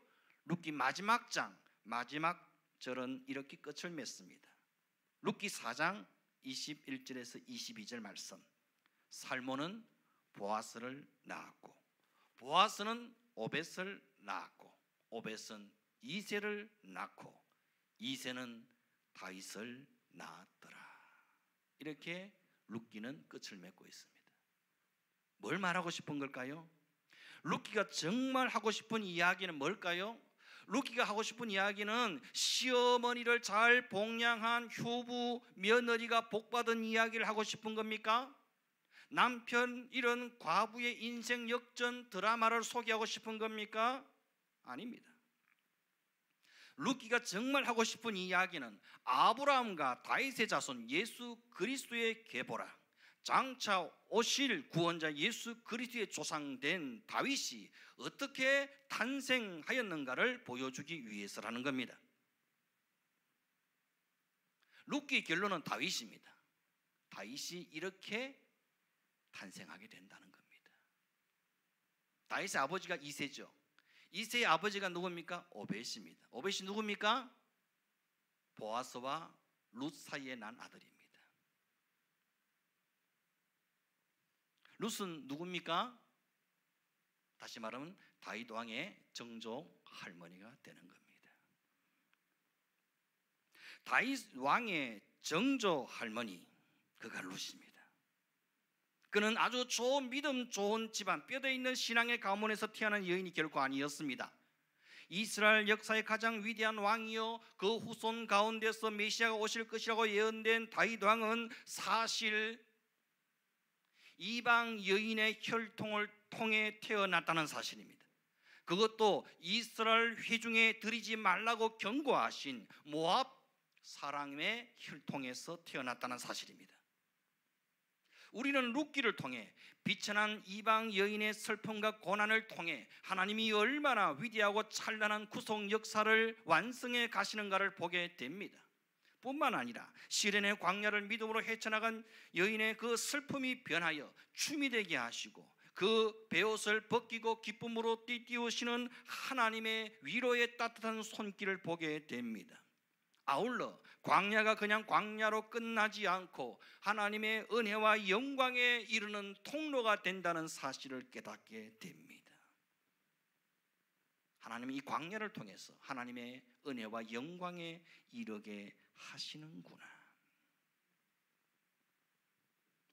룻기 마지막 장 마지막 절은 이렇게 끝을 맺습니다. 룻기 4장 21절에서 22절 말씀. 살몬은 보아스를 낳았고 보아스는 오벳을 낳았고 오벳은 이새를 낳고 이새는 다윗을 낳았더라. 이렇게 룻기는 끝을 맺고 있습니다. 뭘 말하고 싶은 걸까요? 룻기가 정말 하고 싶은 이야기는 뭘까요? 룻기가 하고 싶은 이야기는 시어머니를 잘 복양한 효부 며느리가 복받은 이야기를 하고 싶은 겁니까? 남편 이런 과부의 인생 역전 드라마를 소개하고 싶은 겁니까? 아닙니다. 룻기가 정말 하고 싶은 이야기는 아브라함과 다윗의 자손 예수 그리스도의 계보라, 장차 오실 구원자 예수 그리스도의 조상된 다윗이 어떻게 탄생하였는가를 보여주기 위해서라는 겁니다. 룻기의 결론은 다윗입니다. 다윗이 이렇게 탄생하게 된다는 겁니다. 다윗의 아버지가 이새죠. 이새의 아버지가 누굽니까? 오벳입니다. 오벳이 누굽니까? 보아스와 룻 사이에 난 아들입니다. 룻은 누굽니까? 다시 말하면 다윗 왕의 정조 할머니가 되는 겁니다. 다윗 왕의 정조 할머니, 그가 룻입니다. 그는 아주 좋은 믿음 좋은 집안, 뼈대 있는 신앙의 가문에서 태어난 여인이 결코 아니었습니다. 이스라엘 역사의 가장 위대한 왕이요 그 후손 가운데서 메시아가 오실 것이라고 예언된 다윗 왕은 사실 이방 여인의 혈통을 통해 태어났다는 사실입니다. 그것도 이스라엘 회중에 드리지 말라고 경고하신 모압 사람의 혈통에서 태어났다는 사실입니다. 우리는 룻기를 통해 비천한 이방 여인의 슬픔과 고난을 통해 하나님이 얼마나 위대하고 찬란한 구속 역사를 완성해 가시는가를 보게 됩니다. 뿐만 아니라 시련의 광야를 믿음으로 헤쳐나간 여인의 그 슬픔이 변하여 춤이 되게 하시고 그 베옷을 벗기고 기쁨으로 띠띠우시는 하나님의 위로의 따뜻한 손길을 보게 됩니다. 아울러 광야가 그냥 광야로 끝나지 않고 하나님의 은혜와 영광에 이르는 통로가 된다는 사실을 깨닫게 됩니다. 하나님이 이 광야를 통해서 하나님의 은혜와 영광에 이르게 하시는구나.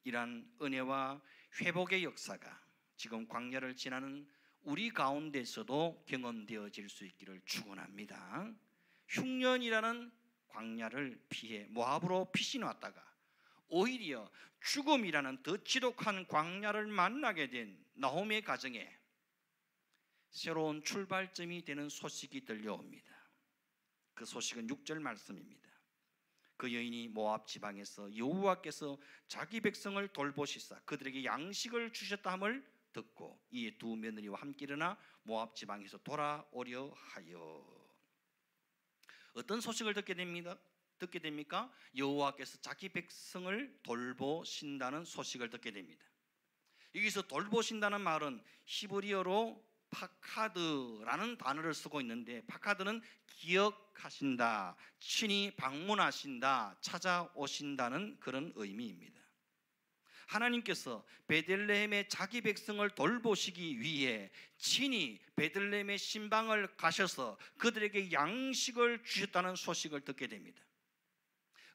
이러한 은혜와 회복의 역사가 지금 광야를 지나는 우리 가운데서도 경험되어질 수 있기를 축원합니다. 흉년이라는 광야를 피해 모압으로 피신해 왔다가 오히려 죽음이라는 더 지독한 광야를 만나게 된 나홈의 가정에 새로운 출발점이 되는 소식이 들려옵니다. 그 소식은 6절 말씀입니다. 그 여인이 모압 지방에서 여호와께서 자기 백성을 돌보시사 그들에게 양식을 주셨다 함을 듣고 이에 두 며느리와 함께 일어나 모압 지방에서 돌아오려 하여. 어떤 소식을 듣게 됩니까? 여호와께서 자기 백성을 돌보신다는 소식을 듣게 됩니다. 여기서 돌보신다는 말은 히브리어로 파카드라는 단어를 쓰고 있는데 파카드는 기억하신다, 친히 방문하신다, 찾아오신다는 그런 의미입니다. 하나님께서 베들레헴의 자기 백성을 돌보시기 위해 친히 베들레헴의 신방을 가셔서 그들에게 양식을 주셨다는 소식을 듣게 됩니다.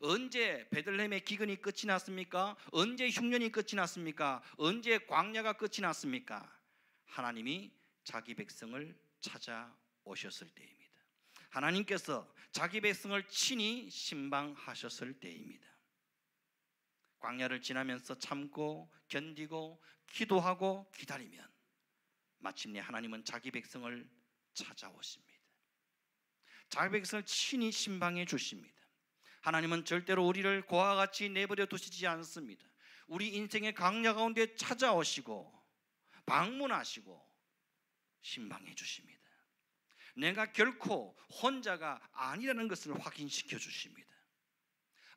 언제 베들레헴의 기근이 끝이 났습니까? 언제 흉년이 끝이 났습니까? 언제 광야가 끝이 났습니까? 하나님이 자기 백성을 찾아오셨을 때입니다. 하나님께서 자기 백성을 친히 신방하셨을 때입니다. 광야를 지나면서 참고 견디고 기도하고 기다리면 마침내 하나님은 자기 백성을 찾아오십니다. 자기 백성을 친히 신방해 주십니다. 하나님은 절대로 우리를 고아와 같이 내버려 두시지 않습니다. 우리 인생의 광야 가운데 찾아오시고 방문하시고 신방해 주십니다. 내가 결코 혼자가 아니라는 것을 확인시켜 주십니다.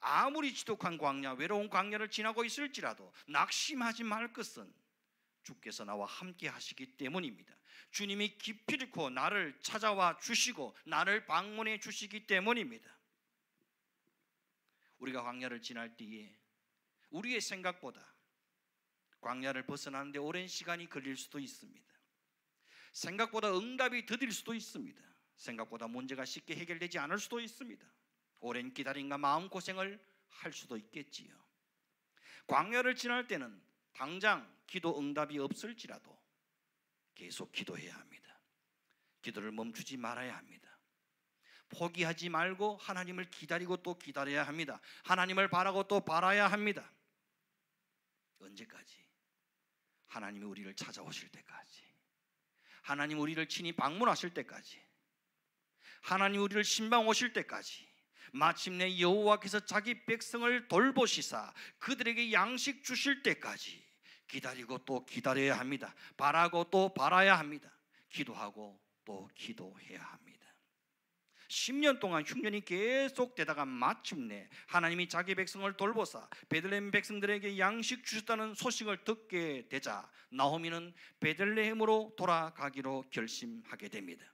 아무리 지독한 광야, 외로운 광야를 지나고 있을지라도 낙심하지 말 것은 주께서 나와 함께 하시기 때문입니다. 주님이 기필코 나를 찾아와 주시고 나를 방문해 주시기 때문입니다. 우리가 광야를 지날 때에 우리의 생각보다 광야를 벗어나는데 오랜 시간이 걸릴 수도 있습니다. 생각보다 응답이 더딜 수도 있습니다. 생각보다 문제가 쉽게 해결되지 않을 수도 있습니다. 오랜 기다림과 마음고생을 할 수도 있겠지요. 광야를 지날 때는 당장 기도 응답이 없을지라도 계속 기도해야 합니다. 기도를 멈추지 말아야 합니다. 포기하지 말고 하나님을 기다리고 또 기다려야 합니다. 하나님을 바라고 또 바라야 합니다. 언제까지? 하나님이 우리를 찾아오실 때까지, 하나님 우리를 친히 방문하실 때까지, 하나님 우리를 신방 오실 때까지, 마침내 여호와께서 자기 백성을 돌보시사 그들에게 양식 주실 때까지 기다리고 또 기다려야 합니다. 바라고 또 바라야 합니다. 기도하고 또 기도해야 합니다. 10년 동안 흉년이 계속되다가 마침내 하나님이 자기 백성을 돌보사 베들레헴 백성들에게 양식 주셨다는 소식을 듣게 되자 나오미는 베들레헴으로 돌아가기로 결심하게 됩니다.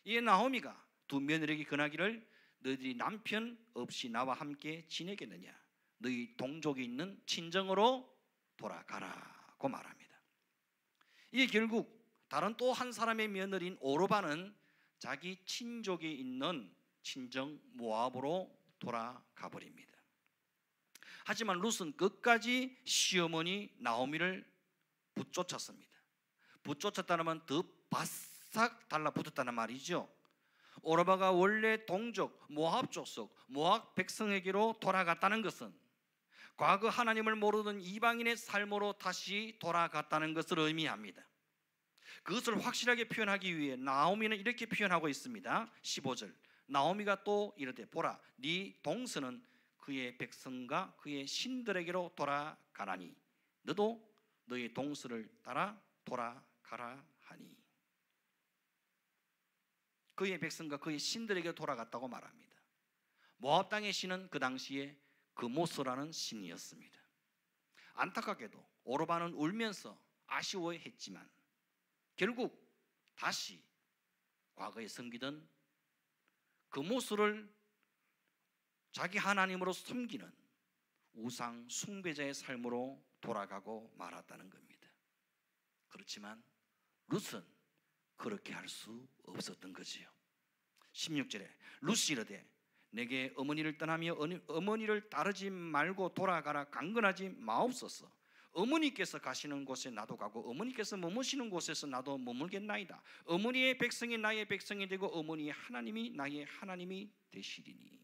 이에 나오미가 두 며느리에게 권하기를 너희들이 남편 없이 나와 함께 지내겠느냐, 너희 동족이 있는 친정으로 돌아가라고 말합니다. 이게 결국 다른 또 한 사람의 며느리인 오르바는 자기 친족이 있는 친정 모압으로 돌아가 버립니다. 하지만 룻은 끝까지 시어머니 나오미를 붙쫓았습니다. 붙쫓았다는 더 바싹 달라붙었다는 말이죠. 오르바가 원래 동족 모압 족속 모압 백성에게로 돌아갔다는 것은 과거 하나님을 모르던 이방인의 삶으로 다시 돌아갔다는 것을 의미합니다. 그것을 확실하게 표현하기 위해 나오미는 이렇게 표현하고 있습니다. 15절 나오미가 또 이르되 보라 네 동서는 그의 백성과 그의 신들에게로 돌아가나니 너도 너의 동서를 따라 돌아가라 하니, 그의 백성과 그의 신들에게 돌아갔다고 말합니다. 모압 땅의 신은 그 당시에 그모스라는 신이었습니다. 안타깝게도 오르바는 울면서 아쉬워했지만 결국 다시 과거에 섬기던 그모스를 자기 하나님으로 섬기는 우상 숭배자의 삶으로 돌아가고 말았다는 겁니다. 그렇지만 룻은 그렇게 할 수 없었던 거지요. 16절에 룻이 이르되 내게 어머니를 떠나며 어머니를 따르지 말고 돌아가라 강건하지 마옵소서. 어머니께서 가시는 곳에 나도 가고 어머니께서 머무시는 곳에서 나도 머물겠나이다. 어머니의 백성이 나의 백성이 되고 어머니의 하나님이 나의 하나님이 되시리니.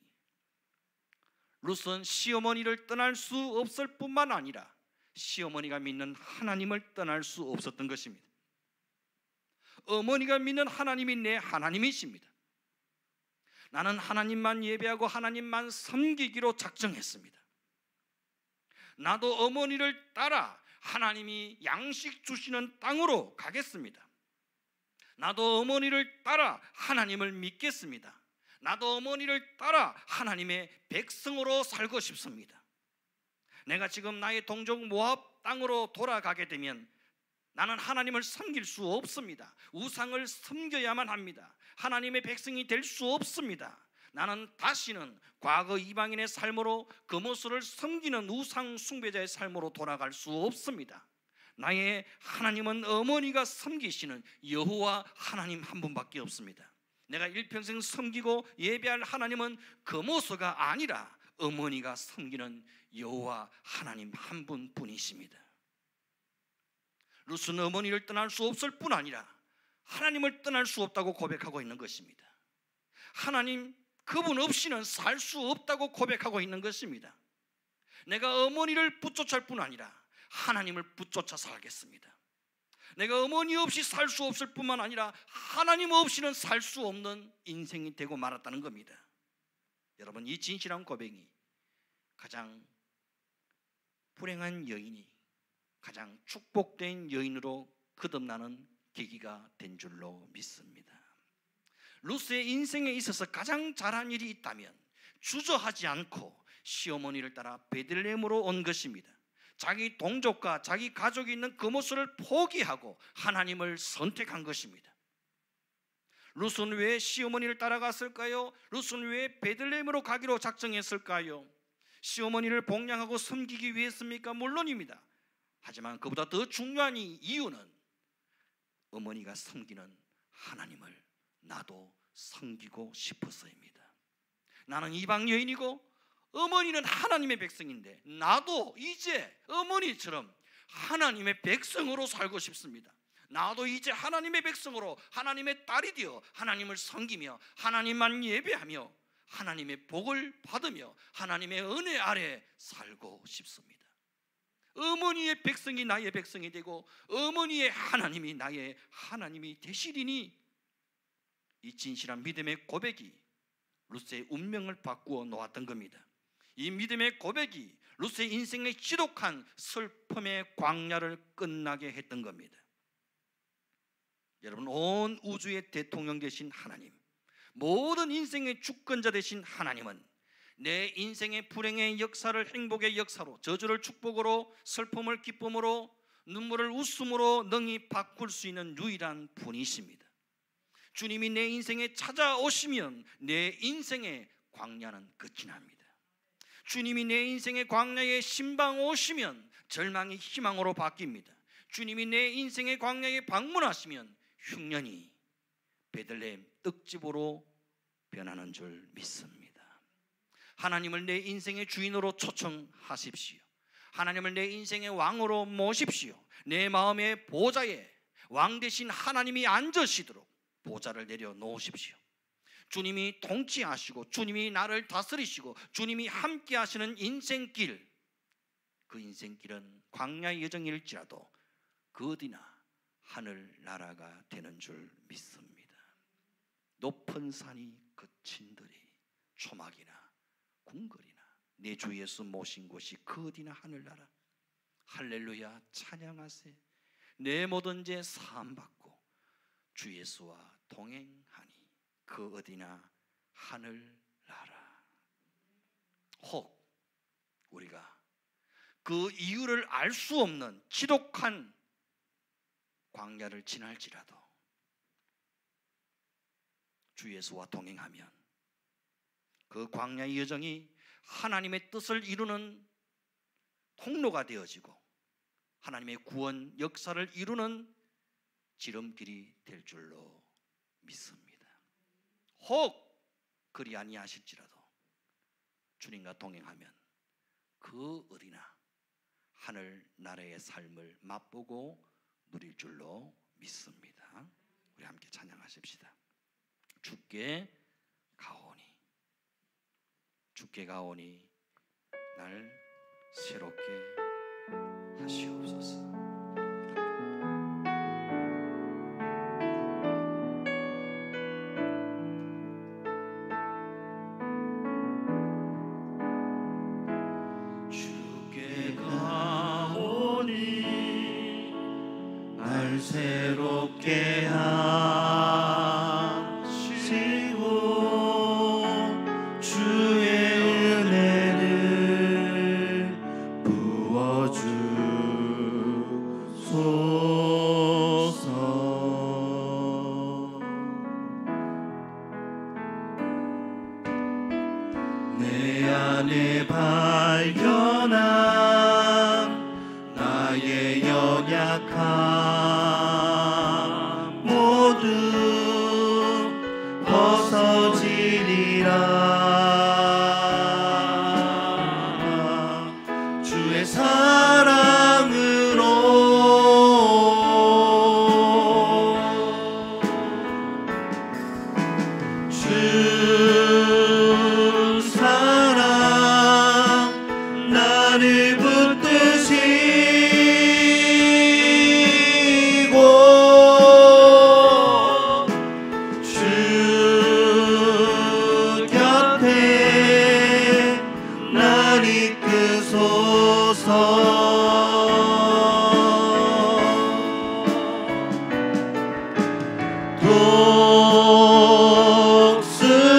룻은 시어머니를 떠날 수 없을 뿐만 아니라 시어머니가 믿는 하나님을 떠날 수 없었던 것입니다. 어머니가 믿는 하나님이 내 하나님이십니다. 나는 하나님만 예배하고 하나님만 섬기기로 작정했습니다. 나도 어머니를 따라 하나님이 양식 주시는 땅으로 가겠습니다. 나도 어머니를 따라 하나님을 믿겠습니다. 나도 어머니를 따라 하나님의 백성으로 살고 싶습니다. 내가 지금 나의 동족 모압 땅으로 돌아가게 되면 나는 하나님을 섬길 수 없습니다. 우상을 섬겨야만 합니다. 하나님의 백성이 될 수 없습니다. 나는 다시는 과거 이방인의 삶으로 그모스를 섬기는 우상 숭배자의 삶으로 돌아갈 수 없습니다. 나의 하나님은 어머니가 섬기시는 여호와 하나님 한 분밖에 없습니다. 내가 일평생 섬기고 예배할 하나님은 그모스가 아니라 어머니가 섬기는 여호와 하나님 한 분뿐이십니다. 룻은 어머니를 떠날 수 없을 뿐 아니라 하나님을 떠날 수 없다고 고백하고 있는 것입니다. 하나님 그분 없이는 살 수 없다고 고백하고 있는 것입니다. 내가 어머니를 붙쫓을 뿐 아니라 하나님을 붙쫓아 살겠습니다. 내가 어머니 없이 살 수 없을 뿐만 아니라 하나님 없이는 살 수 없는 인생이 되고 말았다는 겁니다. 여러분, 이 진실한 고백이 가장 불행한 여인이 가장 축복된 여인으로 거듭나는 계기가 된 줄로 믿습니다. 룻의 인생에 있어서 가장 잘한 일이 있다면 주저하지 않고 시어머니를 따라 베들레헴으로 온 것입니다. 자기 동족과 자기 가족이 있는 그곳을 포기하고 하나님을 선택한 것입니다. 룻은 왜 시어머니를 따라갔을까요? 룻은 왜 베들레헴으로 가기로 작정했을까요? 시어머니를 복양하고 섬기기 위해습니까? 물론입니다. 하지만 그보다 더 중요한 이유는 어머니가 섬기는 하나님을 나도 섬기고 싶어서입니다. 나는 이방 여인이고 어머니는 하나님의 백성인데 나도 이제 어머니처럼 하나님의 백성으로 살고 싶습니다. 나도 이제 하나님의 백성으로 하나님의 딸이 되어 하나님을 섬기며 하나님만 예배하며 하나님의 복을 받으며 하나님의 은혜 아래 살고 싶습니다. 어머니의 백성이 나의 백성이 되고 어머니의 하나님이 나의 하나님이 되시리니 이 진실한 믿음의 고백이 룻의 운명을 바꾸어 놓았던 겁니다. 이 믿음의 고백이 룻의 인생의 지독한 슬픔의 광야를 끝나게 했던 겁니다. 여러분, 온 우주의 대통령 되신 하나님, 모든 인생의 주권자 되신 하나님은 내 인생의 불행의 역사를 행복의 역사로, 저주를 축복으로, 슬픔을 기쁨으로, 눈물을 웃음으로 능히 바꿀 수 있는 유일한 분이십니다. 주님이 내 인생에 찾아오시면 내 인생의 광야는 끝이 납니다. 주님이 내 인생의 광야에 신방 오시면 절망이 희망으로 바뀝니다. 주님이 내 인생의 광야에 방문하시면 흉년이 베들레헴 떡집으로 변하는 줄 믿습니다. 하나님을 내 인생의 주인으로 초청하십시오. 하나님을 내 인생의 왕으로 모십시오. 내 마음의 보좌에 왕 되신 하나님이 앉으시도록 보좌를 내려놓으십시오. 주님이 통치하시고 주님이 나를 다스리시고 주님이 함께 하시는 인생길, 그 인생길은 광야의 여정일지라도 그 어디나 하늘나라가 되는 줄 믿습니다. 높은 산이 거친 들이 초막이나 궁궐이나 내 주 예수 모신 곳이 그 어디나 하늘나라. 할렐루야, 찬양하세. 내 모든 죄 사함받고 주 예수와 동행하니 그 어디나 하늘나라. 혹 우리가 그 이유를 알 수 없는 지독한 광야를 지날지라도 주 예수와 동행하면 그 광야의 여정이 하나님의 뜻을 이루는 통로가 되어지고 하나님의 구원 역사를 이루는 지름길이 될 줄로 믿습니다. 혹 그리 아니하실지라도 주님과 동행하면 그 어디나 하늘나라의 삶을 맛보고 누릴 줄로 믿습니다. 우리 함께 찬양하십시다. 주께 가오니, 주께 가오니 날 새롭게 하시옵소서. 주께 가오니 날 새롭게 하시고 주의 은혜를 부어주소서. 내 안에 발견한 나의 연약함 모두 벗어지리라. 주의 사랑으로 주 사랑 나를 붙드시고 주 곁에 날 이끄소서. 독수리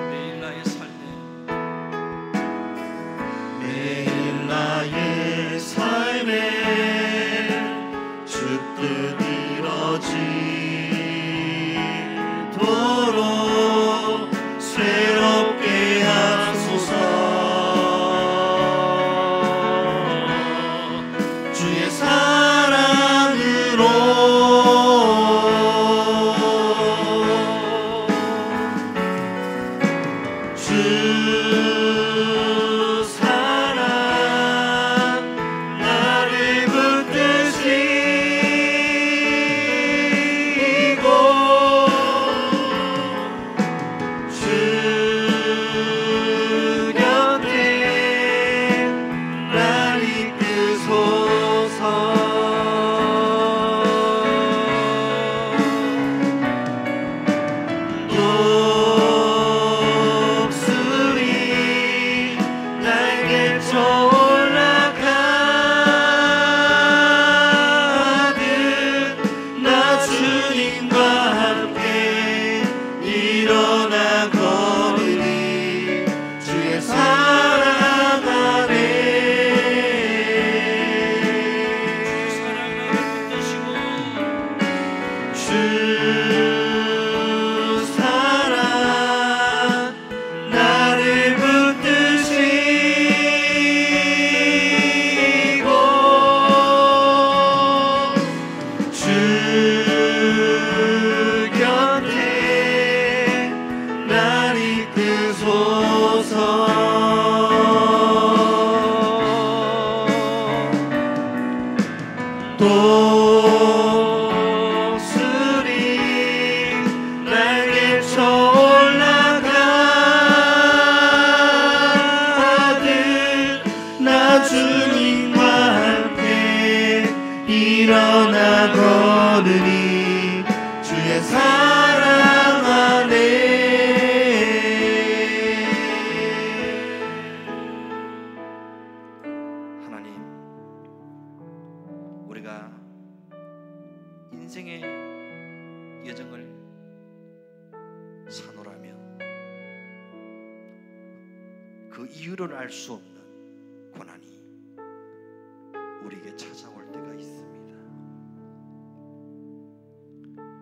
매일 나의 삶에 매일 나의 삶에 주뜻 이뤄지도록 새롭게 하소서. 주의 사랑으로 주 사랑 나를 붙드시고 주 곁에 날 이끄소서. 독수리 날개쳐 올라가듯 나 주님과 함께 일어나 걸으리. 주의 사랑 안에 주 사랑 나를 붙드시고 주 곁에 날 이끄소서. 독수리 날개쳐 올라가듯 나 주님과 함께 일어나 걸으리. 주의 사랑 안에 하나님, 우리가 인생의 여정을 사노라면 그 이유를 알 수 없는 고난이 우리에게 찾아올 때가 있습니다.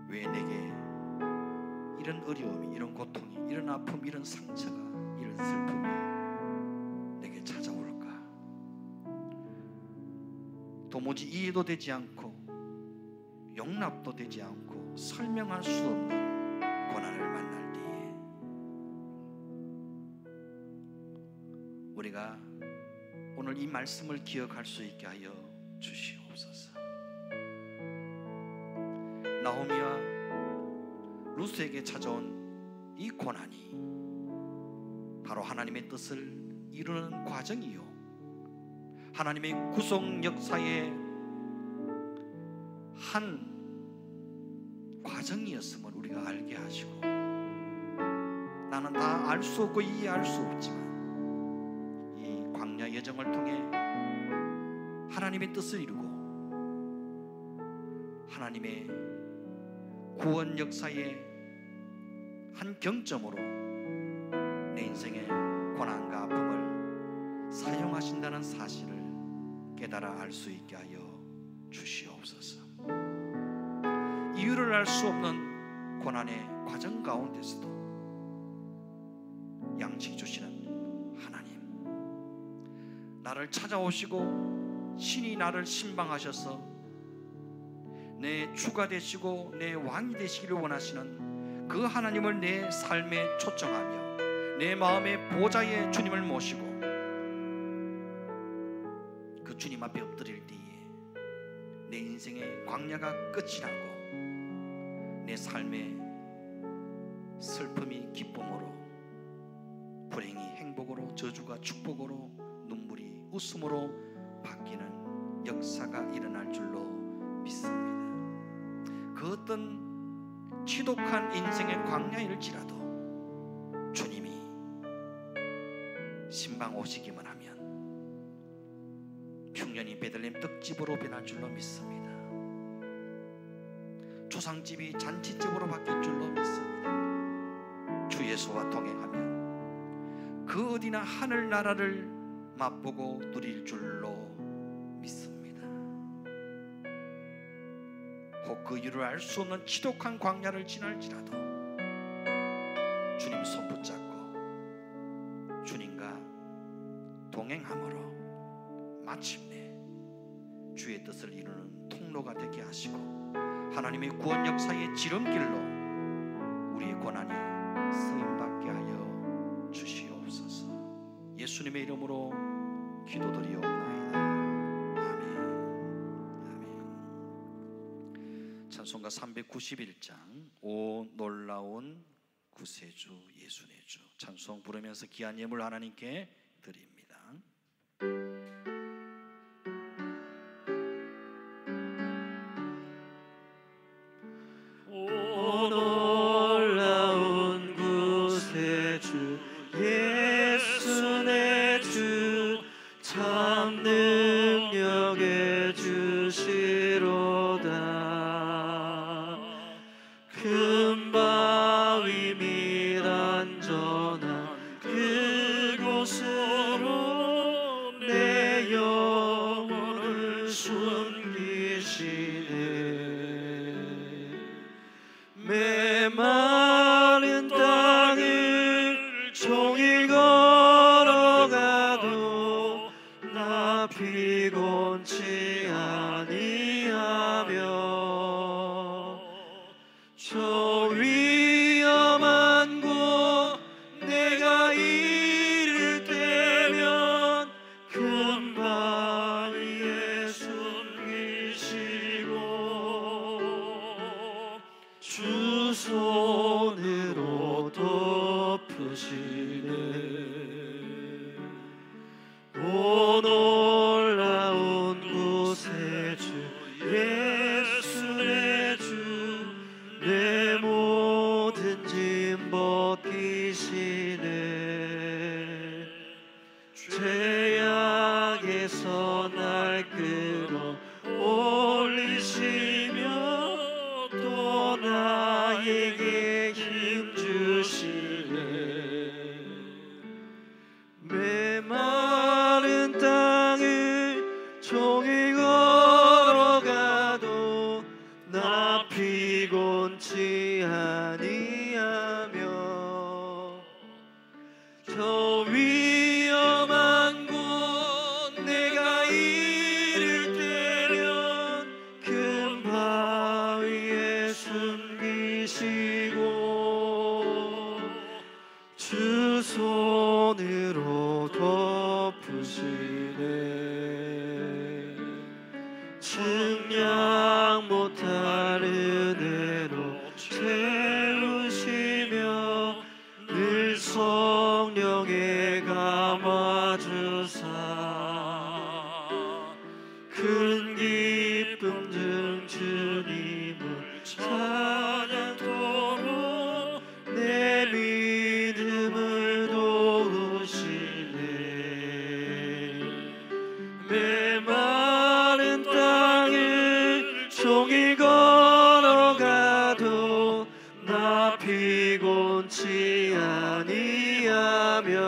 왜 내게 이런 어려움이, 이런 고통이, 이런 아픔, 이런 상처가, 이런 슬픔이 내게 찾아올까? 도무지 이해도 되지 않고 용납도 되지 않고 설명할 수 없는 고난을 만날 때에 우리가 오늘 이 말씀을 기억할 수 있게 하여 주시옵소서. 나오미와 루스에게 찾아온 이 고난이 바로 하나님의 뜻을 이루는 과정이요, 하나님의 구속 역사의 한 과정이었음을 우리가 알게 하시고, 나는 다 알 수 없고 이해할 수 없지만 이 광야 여정을 통해 하나님의 뜻을 이루고 하나님의 구원 역사의 한 경점으로 내 인생의 고난과 아픔을 사용하신다는 사실을 깨달아 알 수 있게 하여 주시옵소서. 이유를 알 수 없는 고난의 과정 가운데서도 양식 주시는 하나님, 나를 찾아오시고 신이 나를 신방하셔서 내 주가 되시고 내 왕이 되시기를 원하시는 그 하나님을 내 삶에 초청하며 내 마음의 보좌에 주님을 모시고 그 주님 앞에 엎드릴 때에 내 인생의 광야가 끝이 나고 내 삶의 슬픔이 기쁨으로, 불행이 행복으로, 저주가 축복으로, 눈물이 웃음으로 바뀌는 역사가 일어날 줄로 믿습니다. 그 어떤 지독한 인생의 광야일지라도 주님이 신방 오시기만 하면 흉년이 베들레헴 떡집으로 변할 줄로 믿습니다. 조상집이 잔치집으로 바뀔 줄로 믿습니다. 주 예수와 동행하면 그 어디나 하늘나라를 맛보고 누릴 줄로 믿습니다. 혹 그 이유를 알 수 없는 지독한 광야를 지날지라도 주님 손 붙잡고 주님과 동행함으로 마침내 주의 뜻을 이루는 통로가 되게 하시고 하나님의 구원 역사의 지름길로 우리의 고난이 쓰임받게 하여 주시옵소서. 예수님의 이름으로 기도드리옵나이다. 아멘. 아멘. 찬송가 391장 오 놀라운 구세주 예수의 주 찬송 부르면서 귀한 예물 하나님께 드립니다. 오 놀라운 구세주 예수 내 주 참 능력의 주시로다. 큰 바위 및 안전한 그곳으로 내 영혼을 숨기시네. 메마른 땅을 종일 걸어가도 나 피곤치 아니하며 저 위험한 곳 내가 이를 때면 큰 바위에 숨기시고 주 손으로 덮으시네. 오 놀라운 구세주 예수 내 주 내 모든 짐 벗기시네. 죄악에서 날 끌어 올리시며 또 나에게 힘 주시네. 메마른 땅을 종일 걸어가도 나 피곤치 아니하며 저 위험한 곳 내가 이를 때면 큰 바위에 숨기시고 주 손으로 덮으시네. 측량 못할 은혜로 채우시며 늘 성령에 감아주사 큰 기쁨 등 주님을 찬양토록 내 믿음을 도우시네. 메마른 땅을 종일 걸어가도 나 피곤치 아니하며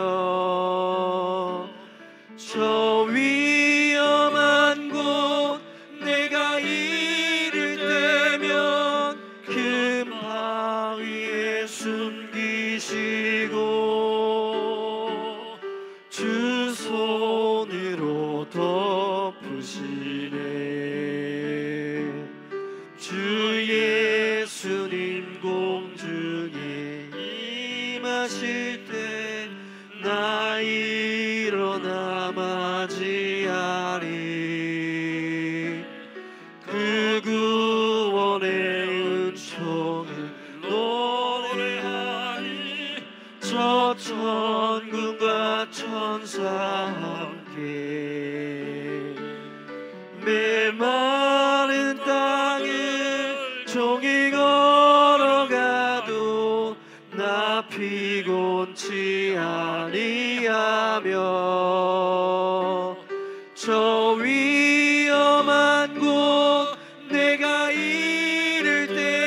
저 위험한 곳 내가 이를 때면 큰 바위에 숨기시고 주 손으로 덮으시네. 주 예수님 공중에 임하실 때 나 일어나 맞이하리. 그 구원의 은총을 노래하리. 저 천군과 천사 함께 메마른 땅을 종일 걸어가도 나 피곤치 아니하며 저 위험한 곳 내가 이를 때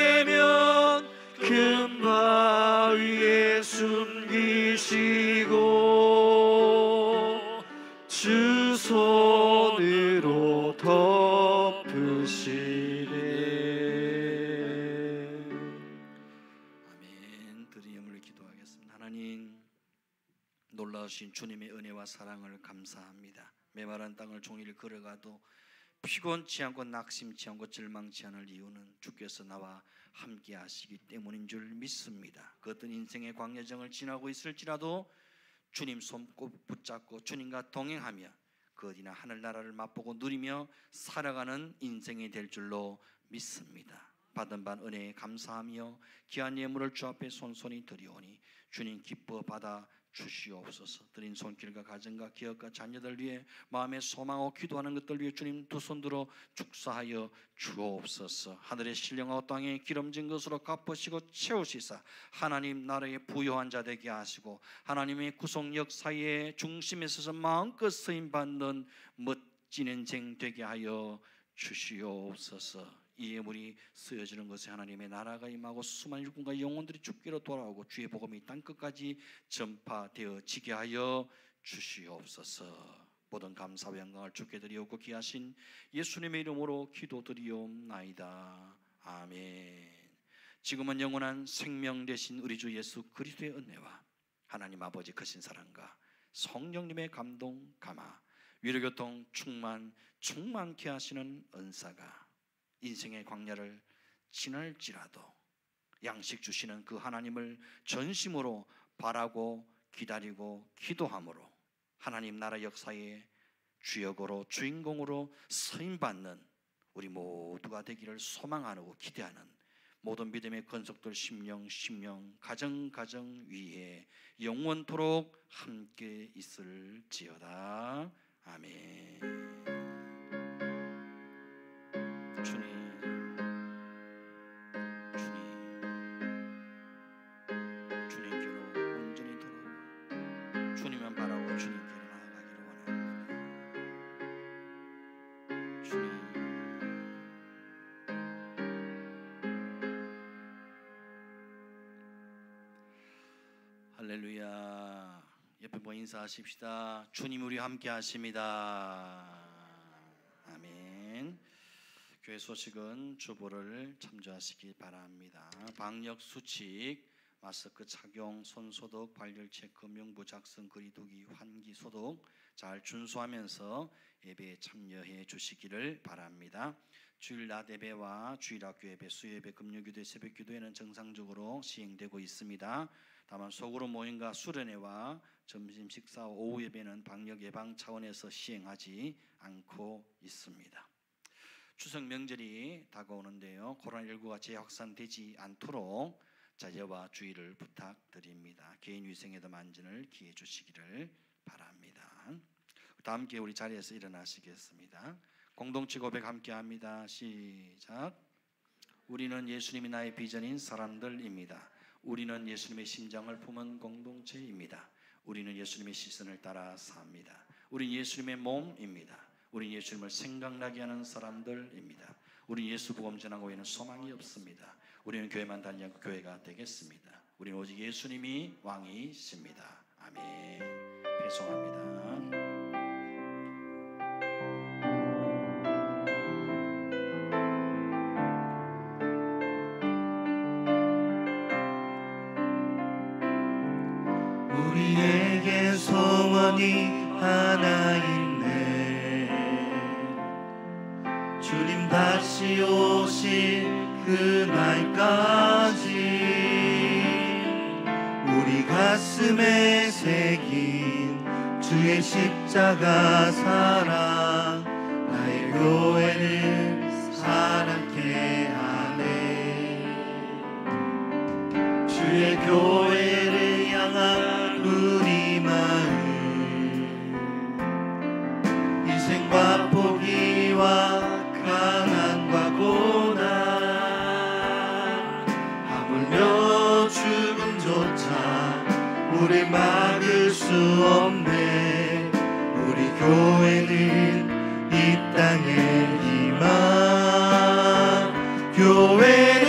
놀라우신 주님의 은혜와 사랑을 감사합니다. 메마른 땅을 종일 걸어가도 피곤치 않고 낙심치 않고 절망치 않을 이유는 주께서 나와 함께 하시기 때문인 줄 믿습니다. 그 어떤 인생의 광야정을 지나고 있을지라도 주님 손 꼭 붙잡고 주님과 동행하며 그 어디나 하늘나라를 맛보고 누리며 살아가는 인생이 될 줄로 믿습니다. 받은 바 은혜에 감사하며 귀한 예물을 주 앞에 손손히 드리오니 주님 기뻐 받아 주시옵소서. 드린 손길과 가정과 기업과 자녀들 위해 마음에 소망하고 기도하는 것들 위해 주님 두 손 들어 축사하여 주옵소서. 하늘의 신령하고 땅에 기름진 것으로 갚으시고 채우시사 하나님 나라의 부요한 자 되게 하시고 하나님의 구속 역사의 중심에 서서 마음껏 쓰임받는 멋진 인생 되게 하여 주시옵소서. 이 예물이 쓰여지는 것에 하나님의 나라가 임하고 수많은 육군과 영혼들이 주께로 돌아오고 주의 복음이 땅끝까지 전파되어지게 하여 주시옵소서. 모든 감사와 영광을 주께 드리옵고 귀하신 예수님의 이름으로 기도드리옵나이다. 아멘. 지금은 영원한 생명 되신 우리 주 예수 그리스도의 은혜와 하나님 아버지 크신 사랑과 성령님의 감동 감화 위로교통 충만케 하시는 은사가 인생의 광야를 지날지라도 양식 주시는 그 하나님을 전심으로 바라고 기다리고 기도함으로 하나님 나라 역사의 주역으로 주인공으로 쓰임받는 우리 모두가 되기를 소망하고 기대하는 모든 믿음의 건속들 심령 가정 위에 영원토록 함께 있을지어다. 아멘. 주님께로 온전히 돌아와 주님만 바라고 주님께로 나아가기를 원합니다. 주님, 할렐루야. 옆에 보고 인사하십시다. 주님 우리 함께 하십니다. 아멘. 교회 소식은 주보를 참조하시기 바랍니다. 방역 수칙, 마스크 착용, 손 소독, 발열 체크, 명부 작성, 거리두기, 환기 소독 잘 준수하면서 예배에 참여해 주시기를 바랍니다. 주일 낮 예배와 주일학교 예배, 수요예배, 금요기도, 새벽기도에는 정상적으로 시행되고 있습니다. 다만 소그룹 모임과 수련회와 점심 식사, 오후 예배는 방역 예방 차원에서 시행하지 않고 있습니다. 추석 명절이 다가오는데요, 코로나19가 재확산되지 않도록 자제와 주의를 부탁드립니다. 개인위생에도 만전을 기해 주시기를 바랍니다. 다 함께 우리 자리에서 일어나시겠습니다. 공동체 고백 함께 합니다. 시작. 우리는 예수님이 나의 비전인 사람들입니다. 우리는 예수님의 심장을 품은 공동체입니다. 우리는 예수님의 시선을 따라 삽니다. 우리는 예수님의 몸입니다. 우리는 예수님을 생각나게 하는 사람들입니다. 우리는 예수 복음 전하고 외에는 소망이 없습니다. 우리는 교회만 다니지 않고 교회가 되겠습니다. 우리는 오직 예수님이 왕이십니다. 아멘. 배송합니다. 우리에게 소원이 하나 있네. 주님 다시 오실 그날까지 우리 가슴에 새긴 주의 십자가 사랑 나의 교회를 사랑케 하네. 주의 교회를 향한 우리 마음, 희생과 포기와 가난과 고난, 하물며 죽음조차 우릴 막을 수 없네. 우리 교회는 이 땅의 희망, 교회는